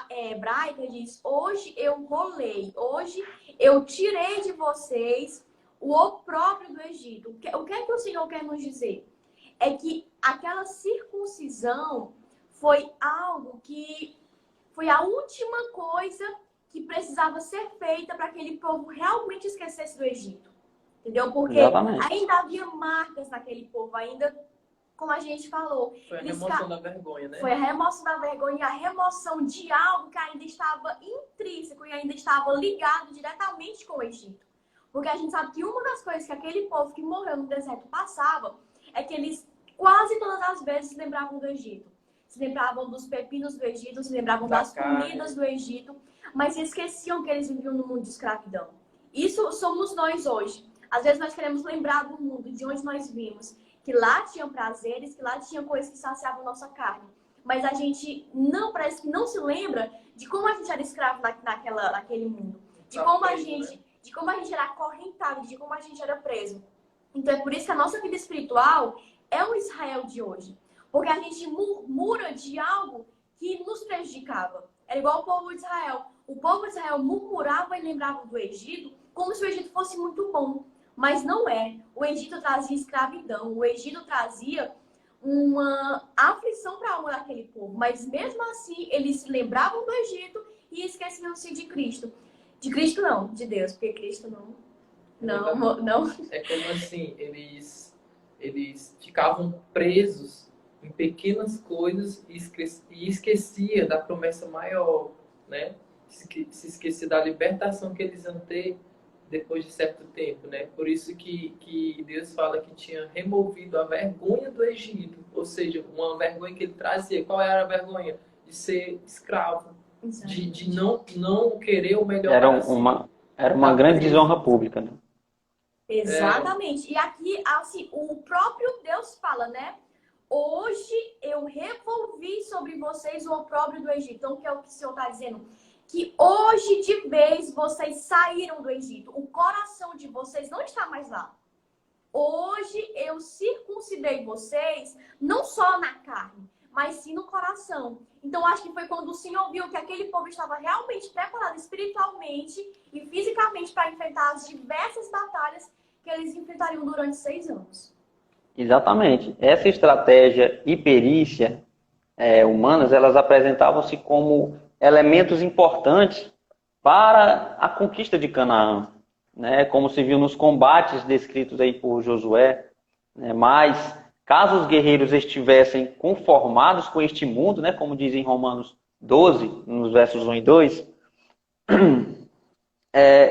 hebraica diz: hoje eu rolei, hoje eu tirei de vocês o opróbrio do Egito. O que é que o Senhor quer nos dizer? É que aquela circuncisão foi algo que foi a última coisa que precisava ser feita para aquele povo realmente esquecesse do Egito. Entendeu? Porque Exatamente. ainda havia marcas naquele povo, ainda, como a gente falou. Foi a remoção da vergonha, né? Foi a remoção da vergonha e a remoção de algo que ainda estava intrínseco e ainda estava ligado diretamente com o Egito. Porque a gente sabe que uma das coisas que aquele povo que morreu no deserto passava é que eles quase todas as vezes se lembravam do Egito. Se lembravam dos pepinos do Egito, se lembravam das comidas do Egito, mas esqueciam que eles viviam no mundo de escravidão. Isso somos nós hoje. Às vezes nós queremos lembrar do mundo, de onde nós vimos, que lá tinham prazeres, que lá tinham coisas que saciavam nossa carne. Mas a gente não, parece que não se lembra de como a gente era escravo naquele mundo. De como a gente era acorrentado, de como a gente era preso. Então é por isso que a nossa vida espiritual é o Israel de hoje. Porque a gente murmura de algo que nos prejudicava. Era igual o povo de Israel. O povo de Israel murmurava e lembrava do Egito como se o Egito fosse muito bom. Mas não é. O Egito trazia escravidão. O Egito trazia uma aflição para a alma daquele povo. Mas mesmo assim, eles se lembravam do Egito e esqueciam-se de Cristo. De Cristo não, de Deus. Porque Cristo não. É como assim, eles ficavam presos em pequenas coisas e esquecia da promessa maior, né? Se esquecia da libertação que eles iam ter depois de certo tempo, né? Por isso que Deus fala que tinha removido a vergonha do Egito, ou seja, uma vergonha que ele trazia. Qual era a vergonha? De ser escravo, de não querer o melhor para si. Era uma grande desonra pública, né? Exatamente. E aqui, assim, o próprio Deus fala, né? Hoje eu revolvi sobre vocês o opróbrio do Egito. Então, que é o que o Senhor está dizendo? Que hoje de vez vocês saíram do Egito. O coração de vocês não está mais lá. Hoje eu circuncidei vocês, não só na carne, mas sim no coração. Então, acho que foi quando o Senhor viu que aquele povo estava realmente preparado espiritualmente e fisicamente para enfrentar as diversas batalhas que eles enfrentariam durante 6 anos. Exatamente. Essa estratégia e perícia humanas, elas apresentavam-se como elementos importantes para a conquista de Canaã, né? Como se viu nos combates descritos aí por Josué, né? Mas caso os guerreiros estivessem conformados com este mundo, né? Como diz em Romanos 12, nos versos 1 e 2,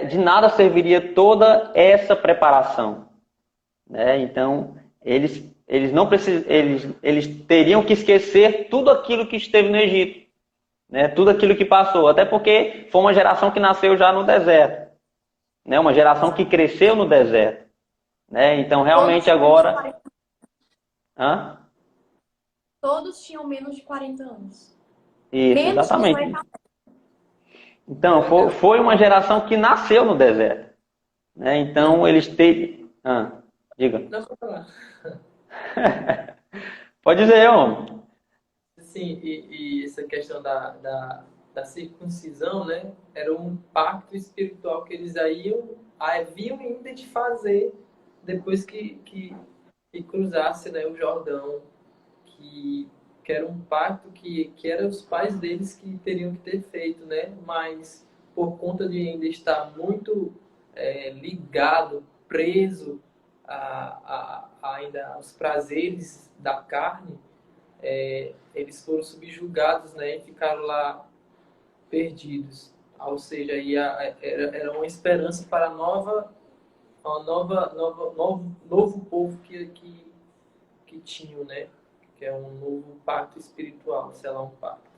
de nada serviria toda essa preparação, né? Então, eles não precisam, eles teriam que esquecer tudo aquilo que esteve no Egito, né? Tudo aquilo que passou, até porque foi uma geração que nasceu já no deserto, né? Uma geração que cresceu no deserto, né? Então realmente agora, todos tinham menos de 40 anos. Isso, menos exatamente. De 50. Então foi uma geração que nasceu no deserto, né? Então eles têm, diga. Não vou falar. Pode dizer, homem. Sim, e essa questão da circuncisão, né? Era um pacto espiritual que eles haviam ainda de fazer depois que cruzasse, né, o Jordão, que era um pacto que eram os pais deles que teriam que ter feito, né? Mas por conta de ainda estar muito ligado, preso ainda aos prazeres da carne, eles foram subjugados, né, e ficaram lá perdidos. Ou seja, era uma esperança para novo povo que tinham, né? Que é um novo pacto espiritual, selar um pacto.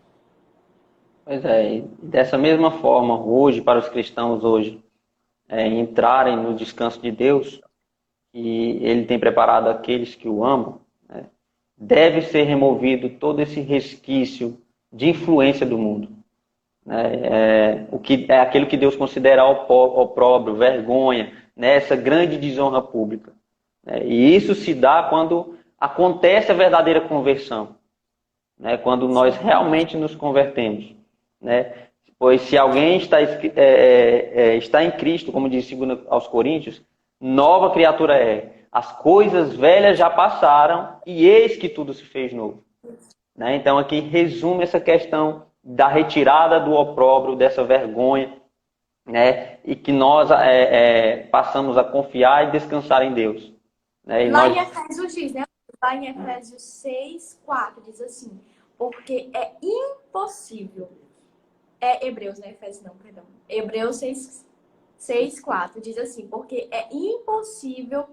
Pois é, e dessa mesma forma, hoje, para os cristãos hoje, entrarem no descanso de Deus, e Ele tem preparado aqueles que o amam, Deve ser removido todo esse resquício de influência do mundo, né? O que é aquilo que Deus considera opróbrio, vergonha, né? Essa grande desonra pública, né? E isso se dá quando acontece a verdadeira conversão, né? Quando nós realmente nos convertemos, né? Pois se alguém está em Cristo, como diz 2 aos Coríntios, nova criatura é. As coisas velhas já passaram e eis que tudo se fez novo. Né? Então aqui resume essa questão da retirada do opróbrio, dessa vergonha, né? E que nós passamos a confiar e descansar em Deus. Né? E Lá nós... em Efésios diz, né? Lá em Efésios 6:4 diz assim, porque é impossível. É Hebreus, né? Efésios não, perdão. Hebreus 6:4 diz assim, porque é impossível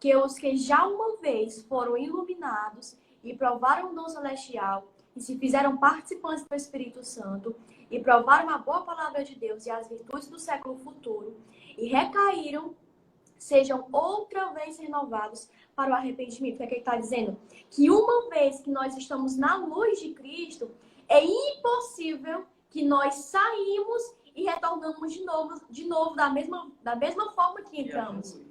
que os que já uma vez foram iluminados e provaram o dom celestial e se fizeram participantes do Espírito Santo e provaram a boa palavra de Deus e as virtudes do século futuro e recaíram, sejam outra vez renovados para o arrependimento. O que é que ele está dizendo? Que uma vez que nós estamos na luz de Cristo, é impossível que nós saímos e retornamos de novo da mesma forma que entramos.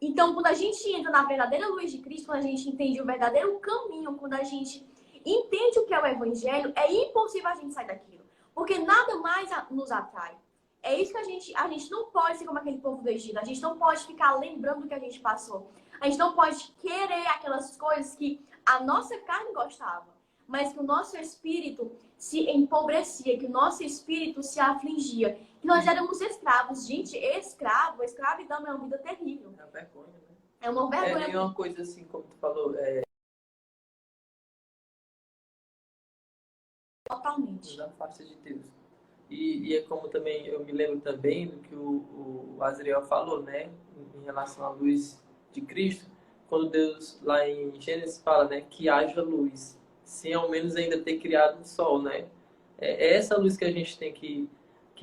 Então, quando a gente entra na verdadeira luz de Cristo, quando a gente entende o verdadeiro caminho, quando a gente entende o que é o Evangelho, é impossível a gente sair daquilo. Porque nada mais nos atrai. É isso que a gente não pode ser como aquele povo do Egito. A gente não pode ficar lembrando do que a gente passou. A gente não pode querer aquelas coisas que a nossa carne gostava, mas que o nosso espírito se empobrecia, que o nosso espírito se afligia. Que nós éramos escravos. Gente, escravidão é uma vida terrível. É uma vergonha, né? É uma vergonha. É uma coisa assim, como tu falou, Totalmente. da face de Deus. E é como também, eu me lembro também do que o Azriel falou, né? Em relação à luz de Cristo, quando Deus, lá em Gênesis, fala, né? Que haja luz, sem ao menos ainda ter criado o sol, né? É essa luz que a gente tem que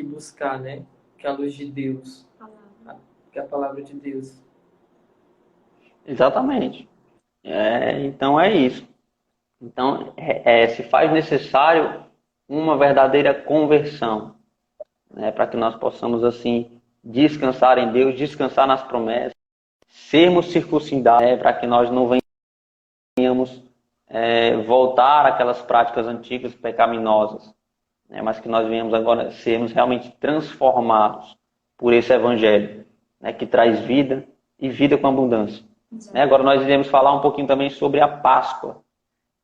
buscar, né? Que é a luz de Deus, que é a palavra de Deus. Exatamente. Então é isso. Então se faz necessário uma verdadeira conversão, né? Para que nós possamos assim descansar em Deus, descansar nas promessas, sermos circuncidados, né? Para que nós não venhamos voltar àquelas práticas antigas pecaminosas, né? Mas que nós venhamos agora sermos realmente transformados por esse evangelho, né? Que traz vida e vida com abundância. Agora nós iremos falar um pouquinho também sobre a Páscoa.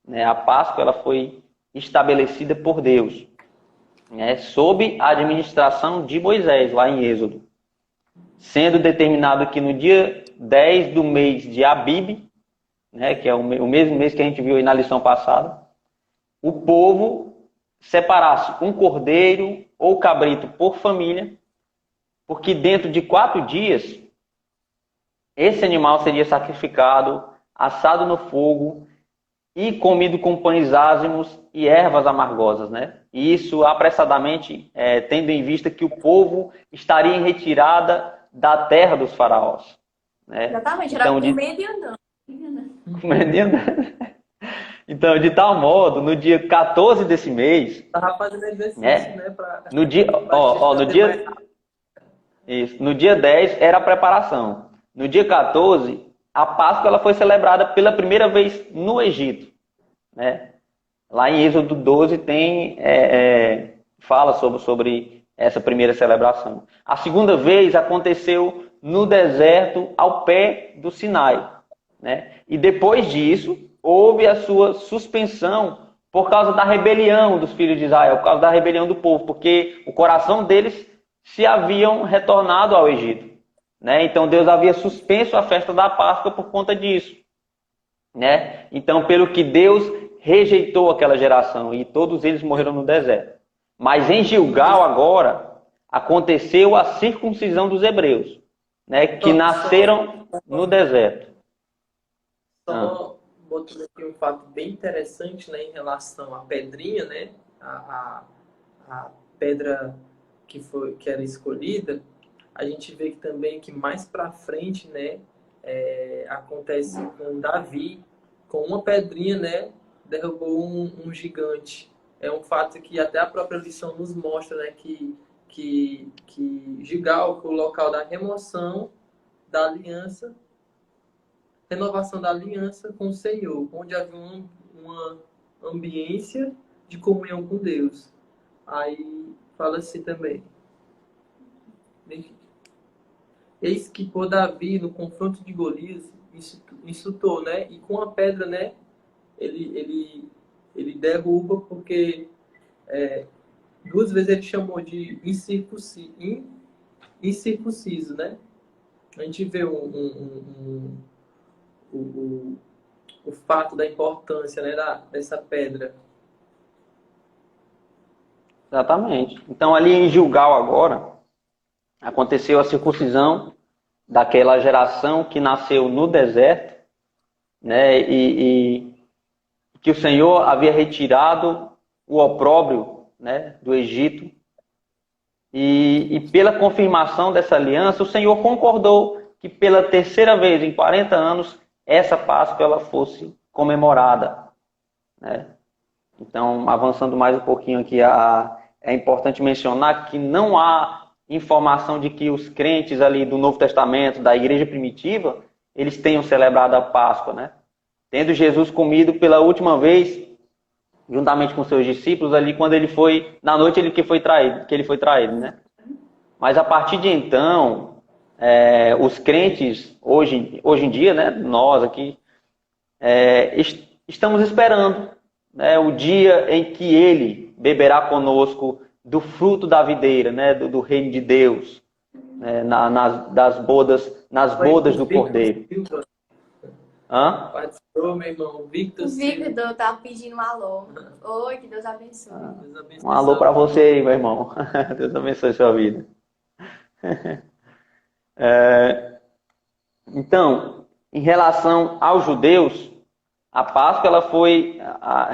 A Páscoa ela foi estabelecida por Deus, sob a administração de Moisés, lá em Êxodo. Sendo determinado que no dia 10 do mês de Abib, que é o mesmo mês que a gente viu aí na lição passada, o povo separasse um cordeiro ou cabrito por família, porque dentro de 4 dias, esse animal seria sacrificado, assado no fogo e comido com pães ázimos e ervas amargosas, né? E isso apressadamente, tendo em vista que o povo estaria em retirada da terra dos faraós. Né? Exatamente, então, era comendo e andando. Comendo e andando. Então, de tal modo, no dia 14 desse mês... Estava fazendo exercício, né? No dia 10 era a preparação. No dia 14, a Páscoa ela foi celebrada pela primeira vez no Egito. Né? Lá em Êxodo 12 fala sobre essa primeira celebração. A segunda vez aconteceu no deserto ao pé do Sinai. Né? E depois disso, houve a sua suspensão por causa da rebelião dos filhos de Israel, por causa da rebelião do povo, porque o coração deles se haviam retornado ao Egito. Né? Então Deus havia suspenso a festa da Páscoa por conta disso. Né? Então, pelo que Deus rejeitou aquela geração e todos eles morreram no deserto. Mas em Gilgal agora aconteceu a circuncisão dos hebreus, né? Que nasceram no deserto. Só botando aqui um fato bem interessante, né, em relação à pedrinha, né? A pedra que era escolhida, a gente vê que também que mais para frente, né, acontece com Davi, com uma pedrinha, né, derrubou um gigante. É um fato que até a própria lição nos mostra, né, que Gilgal foi o local da remoção da aliança, renovação da aliança com o Senhor, onde havia uma ambiência de comunhão com Deus. Aí fala assim também. Eis que por Davi, no confronto de Golias, insultou, né? E com a pedra, né? Ele derruba porque duas vezes ele chamou de incircunciso, né? A gente vê o fato da importância, né, dessa pedra. Exatamente. Então, ali em Gilgal agora, aconteceu a circuncisão daquela geração que nasceu no deserto, né? E que o Senhor havia retirado o opróbrio, né, do Egito. E pela confirmação dessa aliança, o Senhor concordou que pela terceira vez em 40 anos, essa Páscoa ela fosse comemorada, né? Então, avançando mais um pouquinho aqui, é importante mencionar que não há informação de que os crentes ali do Novo Testamento, da igreja primitiva, eles tenham celebrado a Páscoa, né? Tendo Jesus comido pela última vez, juntamente com seus discípulos, ali quando ele foi, na noite ele que ele foi traído, né? Mas a partir de então, os crentes, hoje em dia, né, nós aqui, estamos esperando, né, o dia em que ele beberá conosco do fruto da videira, né, do reino de Deus, né, nas bodas do Cordeiro. Hã? Participou, meu irmão, Victor O Silva. Victor tá pedindo um alô. Oi, que Deus abençoe. Deus abençoe. Um alô para você aí, meu irmão. Deus abençoe sua vida. Então, em relação aos judeus, a Páscoa ela foi, a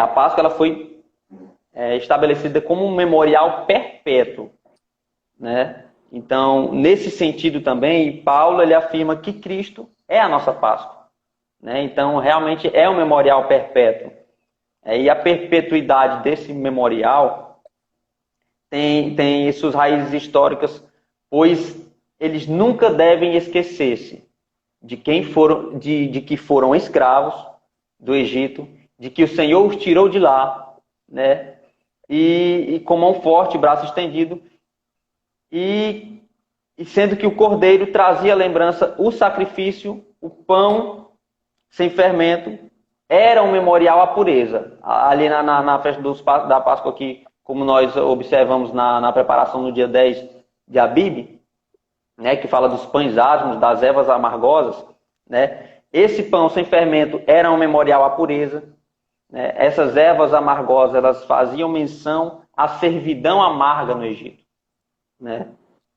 Páscoa ela foi estabelecida como um memorial perpétuo, né? Então, nesse sentido também, Paulo ele afirma que Cristo é a nossa Páscoa, né? Então, realmente é um memorial perpétuo. E a perpetuidade desse memorial tem suas raízes históricas, pois eles nunca devem esquecer-se de que foram escravos do Egito, de que o Senhor os tirou de lá, né? E com mão forte, braço estendido, e sendo que o cordeiro trazia a lembrança, o sacrifício, o pão sem fermento, era um memorial à pureza. Ali na festa da Páscoa, aqui, como nós observamos na preparação no dia 10 de Abib, né, que fala dos pães asmos, das ervas amargosas, né? Esse pão sem fermento era um memorial à pureza, né? Essas ervas amargosas elas faziam menção à servidão amarga no Egito, né?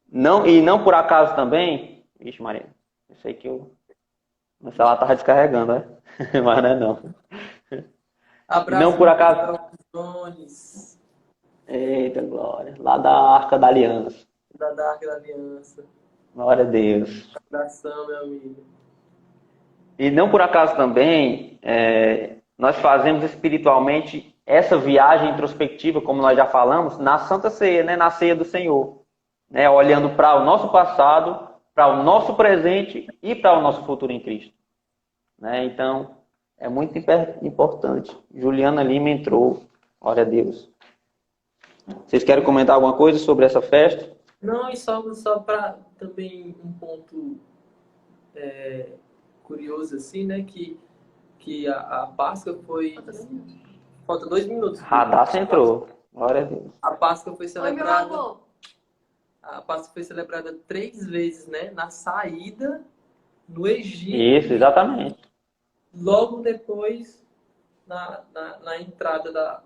Não por acaso também, ixi Maria, eu sei que meu celular estava descarregando, né? Mas não é não. Abraço, Não por acaso. Jones, Eita glória, lá da Arca da Aliança. da Arca da Aliança. Glória a Deus. Abração, meu amigo. E não por acaso também, nós fazemos espiritualmente essa viagem introspectiva, como nós já falamos, na Santa Ceia, né? Na Ceia do Senhor, né? Olhando para o nosso passado, para o nosso presente e para o nosso futuro em Cristo, né? Então, é muito importante. Juliana Lima entrou, glória a Deus. Vocês querem comentar alguma coisa sobre essa festa? Não, e só para também um ponto curioso, assim, né? Que a Páscoa foi... Falta 2 minutos. Radassa entrou, glória a Deus. A Páscoa foi Oi, meu celebrada... avô. A Páscoa foi celebrada 3 vezes, né? Na saída no Egito. Isso, exatamente. Logo depois, na entrada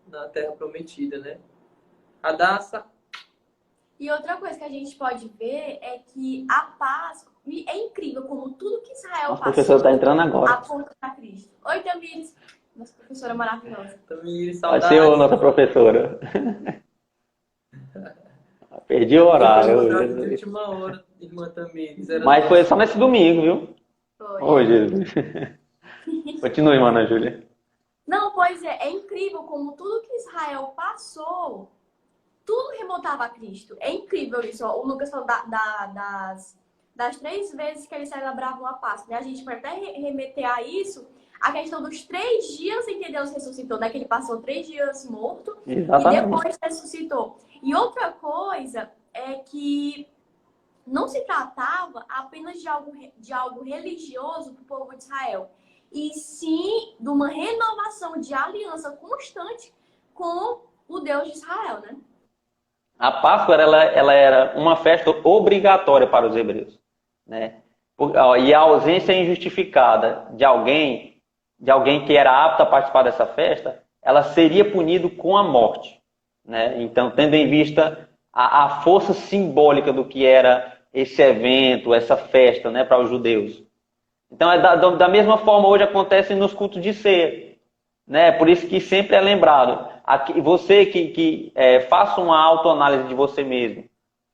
na Terra Prometida, né? Radassa. E outra coisa que a gente pode ver é que a Páscoa é incrível como tudo que Israel Nosso passou professor está entrando agora. aponta para Cristo. Oi, Tamires, nossa professora maravilhosa. Tamires, Pode saudades. ser a nossa professora. Perdi o horário. De última hora, irmã Tamires. Mas foi só nesse domingo, viu? Foi. Ô, Jesus. Continue, mana Júlia. Não, pois é incrível como tudo que Israel passou, tudo remontava a Cristo. É incrível isso. Ó. O Lucas falou das 3 vezes que eles celebravam a Páscoa. Né? A gente pode até remeter a isso, a questão dos 3 dias em que Deus ressuscitou, né? Que ele passou 3 dias morto e Exatamente. depois ressuscitou. E outra coisa é que não se tratava apenas de algo religioso para o povo de Israel, e sim de uma renovação de aliança constante com o Deus de Israel, né? A Páscoa ela era uma festa obrigatória para os hebreus, né? E a ausência injustificada de alguém que era apto a participar dessa festa, ela seria punido com a morte, né? Então, tendo em vista a força simbólica do que era esse evento, essa festa, né, para os judeus. Então, da mesma forma, hoje acontece nos cultos de ceia, né? Por isso que sempre é lembrado. Você que faça uma autoanálise de você mesmo,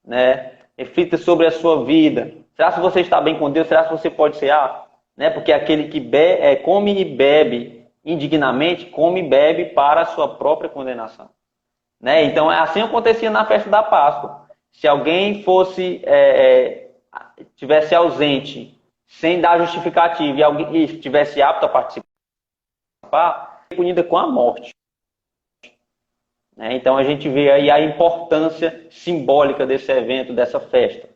né? Reflita sobre a sua vida. Será que você está bem com Deus? Será que você pode cear? Né? Porque aquele que come e bebe indignamente, come e bebe para a sua própria condenação. Né? Então, assim acontecia na festa da Páscoa. Se alguém tivesse ausente, sem dar justificativa, e alguém estivesse apto a participar, punida com a morte. Né? Então a gente vê aí a importância simbólica desse evento, dessa festa.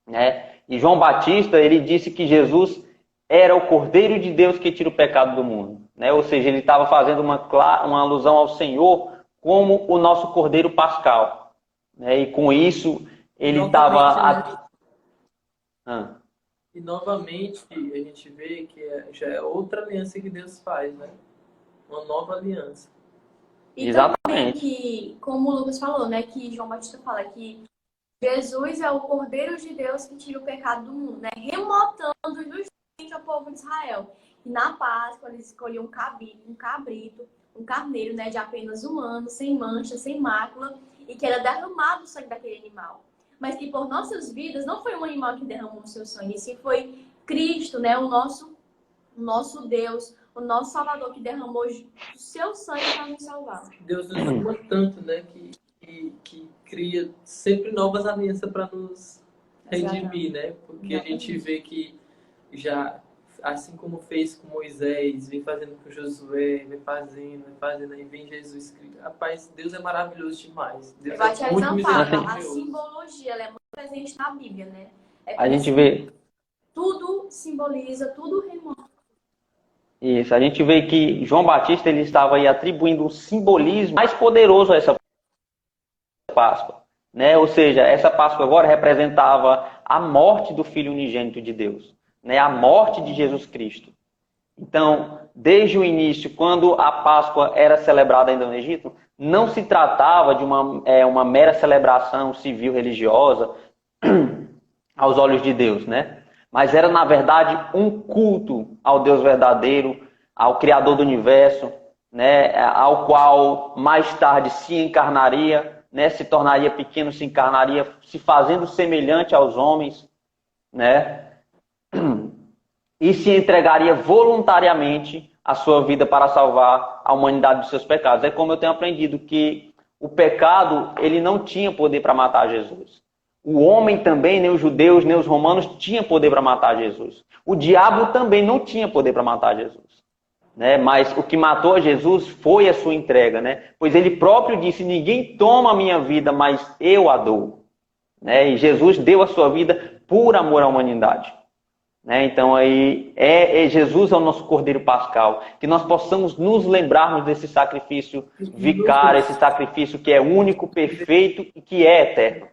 Né? E João Batista, ele disse que Jesus era o Cordeiro de Deus que tira o pecado do mundo. Né? Ou seja, ele estava fazendo uma alusão ao Senhor como o nosso Cordeiro Pascal. Né? E com isso, ele estava... E novamente a gente vê que já é outra aliança que Deus faz, né? Uma nova aliança. E também que, como o Lucas falou, né? Que João Batista fala que Jesus é o Cordeiro de Deus que tira o pecado do mundo, né? Remotando justamente ao povo de Israel. E na Páscoa eles escolhiam um cabrito, um carneiro, né? De apenas um ano, sem mancha, sem mácula, e que era derramado o sangue daquele animal. Mas que por nossas vidas não foi um animal que derramou o seu sangue, e sim foi Cristo, né? O nosso Deus, o nosso Salvador, que derramou o seu sangue para nos salvar. Deus nos ama tanto, né? Que cria sempre novas alianças para nos redimir, né? Porque a gente vê que já, assim como fez com Moisés, vem fazendo com Josué, vem fazendo, aí vem Jesus Cristo. Rapaz, Deus é maravilhoso demais. Deus é muito misericordioso. A simbologia, ela é muito presente na Bíblia, né? A gente vê... Tudo simboliza, tudo remota. Isso, a gente vê que João Batista ele estava aí atribuindo um simbolismo mais poderoso a essa Páscoa, né? Ou seja, essa Páscoa agora representava a morte do Filho unigênito de Deus, né? A morte de Jesus Cristo. Então, desde o início, quando a Páscoa era celebrada ainda no Egito, não se tratava de uma mera celebração civil religiosa aos olhos de Deus, né? Mas era, na verdade, um culto ao Deus verdadeiro, ao Criador do Universo, né? Ao qual mais tarde se encarnaria, né? Se tornaria pequeno, se encarnaria, se fazendo semelhante aos homens, né? E se entregaria voluntariamente a sua vida para salvar a humanidade dos seus pecados. É como eu tenho aprendido que o pecado, ele não tinha poder para matar Jesus. O homem também, nem os judeus, nem os romanos, tinham poder para matar Jesus. O diabo também não tinha poder para matar Jesus. Né? Mas o que matou a Jesus foi a sua entrega. Né? Pois ele próprio disse, ninguém toma a minha vida, mas eu a dou. Né? E Jesus deu a sua vida por amor à humanidade. Né? Então aí Jesus é o nosso Cordeiro Pascal. Que nós possamos nos lembrarmos desse sacrifício vicário, esse sacrifício que é único, perfeito e que é eterno.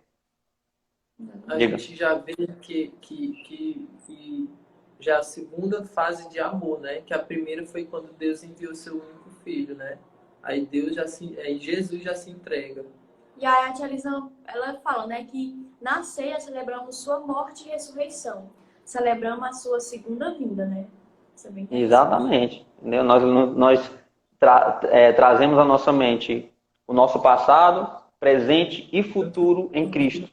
A gente já vê que já a segunda fase de amor, né? Que a primeira foi quando Deus enviou seu único filho, né? Aí Jesus já se entrega. E aí a tia Lisa, ela fala, né, que na ceia celebramos sua morte e ressurreição. Celebramos a sua segunda vinda, né? Isso é bem interessante. Exatamente. Entendeu? Nós trazemos à nossa mente o nosso passado, presente e futuro em Cristo.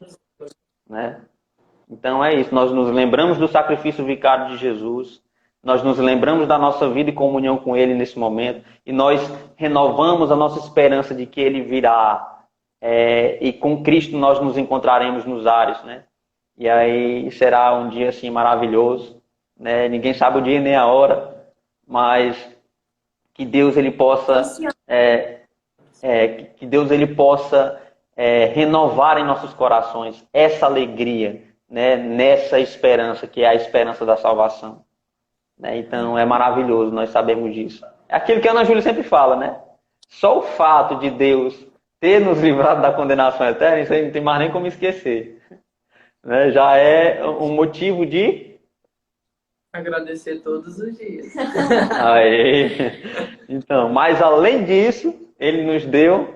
Né? Então é isso, nós nos lembramos do sacrifício vicário de Jesus, nós nos lembramos da nossa vida e comunhão com Ele nesse momento, e nós renovamos a nossa esperança de que Ele virá, e com Cristo nós nos encontraremos nos ares, né? E aí será um dia assim maravilhoso, né? Ninguém sabe o dia nem a hora, mas que Deus ele possa que Deus ele possa renovar em nossos corações essa alegria, né? Nessa esperança que é a esperança da salvação, né? Então é maravilhoso, nós sabemos disso. É aquilo que a Ana Júlia sempre fala, né? Só o fato de Deus ter nos livrado da condenação eterna, isso aí não tem mais nem como esquecer, né? Já é um motivo de Agradecer todos os dias. aí. Então, mas além disso, ele nos deu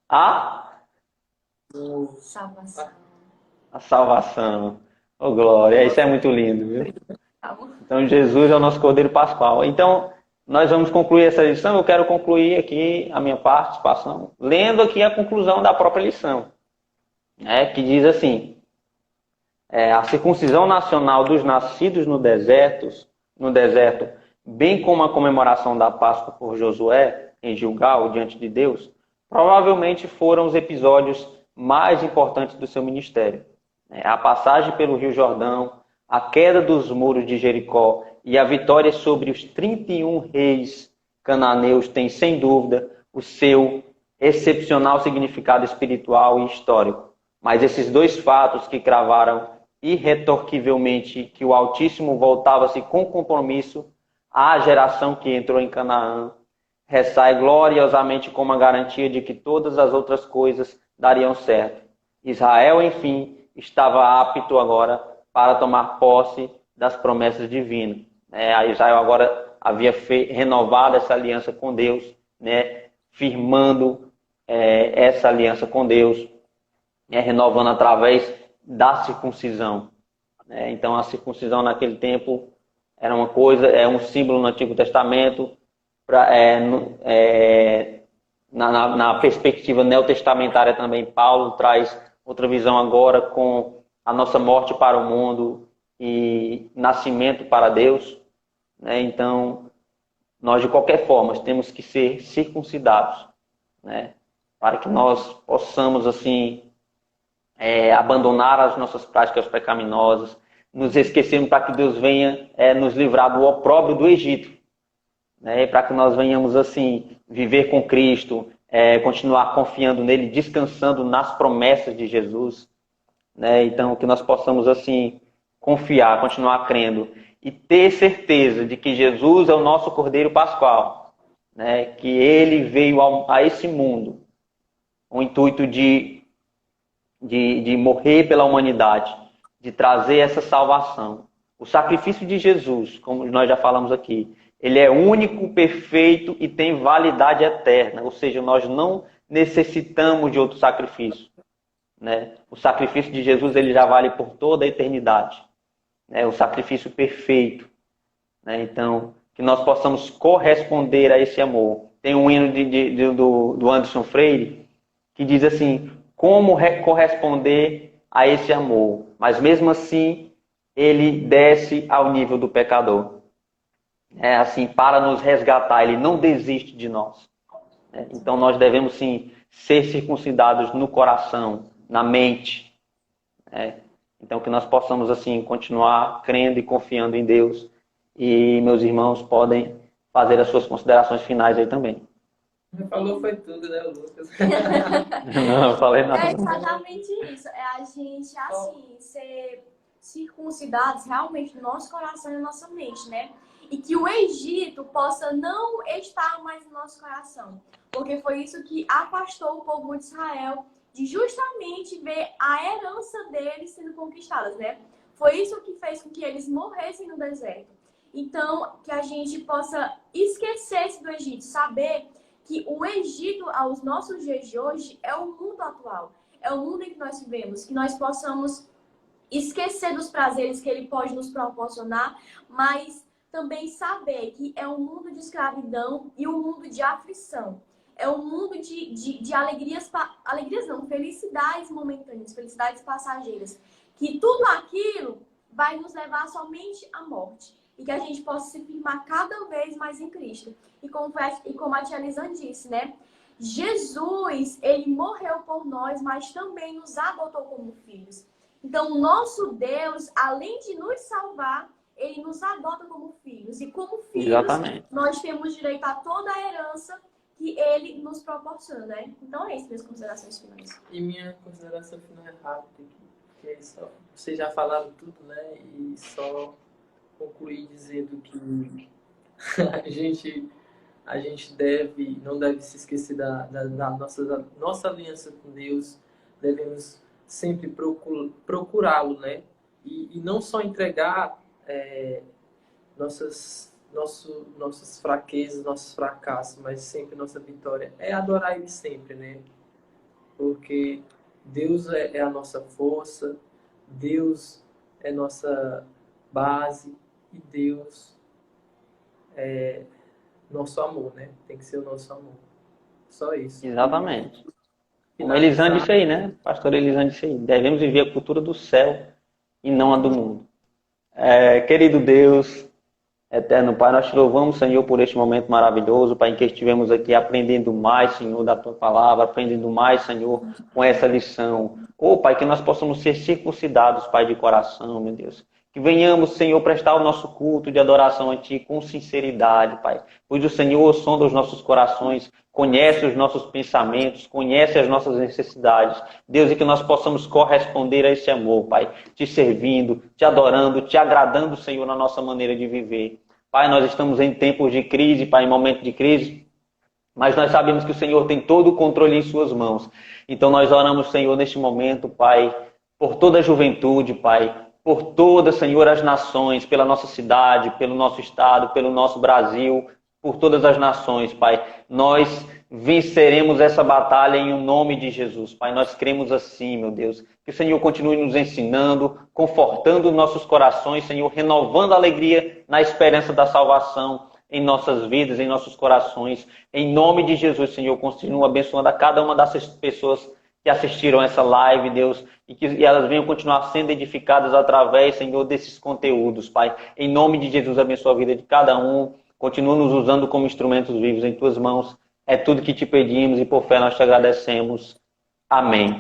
a Salvação. salvação. Oh, glória, isso é muito lindo, viu? Então, Jesus é o nosso Cordeiro Pascual. Então, nós vamos concluir essa lição. Eu quero concluir aqui a minha participação, lendo aqui a conclusão da própria lição, né, que diz assim: a circuncisão nacional dos nascidos no deserto, bem como a comemoração da Páscoa por Josué, em Gilgal, diante de Deus, provavelmente foram os episódios mais importantes do seu ministério. A passagem pelo Rio Jordão, a queda dos muros de Jericó e a vitória sobre os 31 reis cananeus têm, sem dúvida, o seu excepcional significado espiritual e histórico. Mas esses dois fatos que cravaram irretorquivelmente que o Altíssimo voltava-se com compromisso à geração que entrou em Canaã, ressai gloriosamente como a garantia de que todas as outras coisas dariam certo. Israel, enfim, estava apto agora para tomar posse das promessas divinas. Israel agora havia renovado essa aliança com Deus, né? Firmando essa aliança com Deus, renovando através da circuncisão. Então, a circuncisão naquele tempo era uma coisa, um símbolo no Antigo Testamento, na perspectiva neotestamentária também, Paulo traz outra visão agora com a nossa morte para o mundo e nascimento para Deus. Então, nós de qualquer forma temos que ser circuncidados, né? Para que nós possamos assim abandonar as nossas práticas pecaminosas, nos esquecermos para que Deus venha nos livrar do opróbrio do Egito, né? Para que nós venhamos assim viver com Cristo, continuar confiando nele, descansando nas promessas de Jesus, né? Então que nós possamos assim confiar, continuar crendo e ter certeza de que Jesus é o nosso Cordeiro Pascual, né? Que ele veio a esse mundo com o intuito de morrer pela humanidade, de trazer essa salvação. O sacrifício de Jesus, como nós já falamos aqui, ele é único, perfeito e tem validade eterna. Ou seja, nós não necessitamos de outro sacrifício, né? O sacrifício de Jesus ele já vale por toda a eternidade. O sacrifício perfeito, né? Então, que nós possamos corresponder a esse amor. Tem um hino do Anderson Freire que diz assim: como corresponder a esse amor? Mas mesmo assim, ele desce ao nível do pecador. Assim, para nos resgatar, ele não desiste de nós. Então nós devemos sim ser circuncidados no coração, na mente. Então que nós possamos assim continuar crendo e confiando em Deus. E meus irmãos podem fazer as suas considerações finais aí também. Falou foi tudo, né, Lucas? Não, eu falei nada. É exatamente isso. É a gente, assim, ser circuncidados realmente no nosso coração e na nossa mente, né? E que o Egito possa não estar mais no nosso coração. Porque foi isso que afastou o povo de Israel de justamente ver a herança deles sendo conquistadas, né? Foi isso que fez com que eles morressem no deserto. Então, que a gente possa esquecer-se do Egito, saber que o Egito, aos nossos dias de hoje, é o mundo atual. É o mundo em que nós vivemos. Que nós possamos esquecer dos prazeres que ele pode nos proporcionar, mas também saber que é um mundo de escravidão e um mundo de aflição. É um mundo de alegrias não, felicidades momentâneas, felicidades passageiras. que tudo aquilo vai nos levar somente à morte. E que a gente possa se firmar cada vez mais em Cristo. E como a tia Lisan disse, né? Jesus, ele morreu por nós, mas também nos adotou como filhos. Então, o nosso Deus, além de nos salvar, ele nos adota como filhos. E como filhos, Exatamente. nós temos direito a toda a herança que ele nos proporciona, né? Então, é isso, minhas considerações finais. E minha consideração final é rápida, que é só, vocês já falaram tudo, né? E só concluir dizendo que a gente não deve se esquecer da nossa aliança com Deus. Devemos sempre procurá-lo, né? E não só entregar nossas fraquezas, nossos fracassos, mas sempre nossa vitória. É adorar Ele sempre, né? Porque Deus é a nossa força, Deus é nossa base e Deus é nosso amor, né? Tem que ser o nosso amor. Só isso. Exatamente. Como Finalizar. Elisane disse aí, né? Pastor Elisane disse aí. Devemos viver a cultura do céu e não a do mundo. Querido Deus, eterno Pai, nós te louvamos, Senhor, por este momento maravilhoso, Pai, em que estivemos aqui aprendendo mais, Senhor, da Tua palavra, aprendendo mais, Senhor, com essa lição. Pai, que nós possamos ser circuncidados, Pai, de coração, meu Deus. Que venhamos, Senhor, prestar o nosso culto de adoração a Ti com sinceridade, Pai. Pois o Senhor sonda os nossos corações, conhece os nossos pensamentos, conhece as nossas necessidades. Deus, e que nós possamos corresponder a esse amor, Pai. Te servindo, te adorando, te agradando, Senhor, na nossa maneira de viver. Pai, nós estamos em tempos de crise, Pai, em momento de crise. Mas nós sabemos que o Senhor tem todo o controle em suas mãos. Então nós oramos, Senhor, neste momento, Pai, por toda a juventude, Pai, por todas, Senhor, as nações, pela nossa cidade, pelo nosso estado, pelo nosso Brasil, por todas as nações, Pai. Nós venceremos essa batalha em nome de Jesus, Pai. Nós cremos assim, meu Deus. Que o Senhor continue nos ensinando, confortando nossos corações, Senhor, renovando a alegria na esperança da salvação em nossas vidas, em nossos corações. Em nome de Jesus, Senhor, continua abençoando a cada uma dessas pessoas que assistiram essa live, Deus, e que elas venham continuar sendo edificadas através, Senhor, desses conteúdos, Pai. Em nome de Jesus, abençoa a vida de cada um. Continua nos usando como instrumentos vivos em Tuas mãos. É tudo que te pedimos e por fé nós te agradecemos. Amém.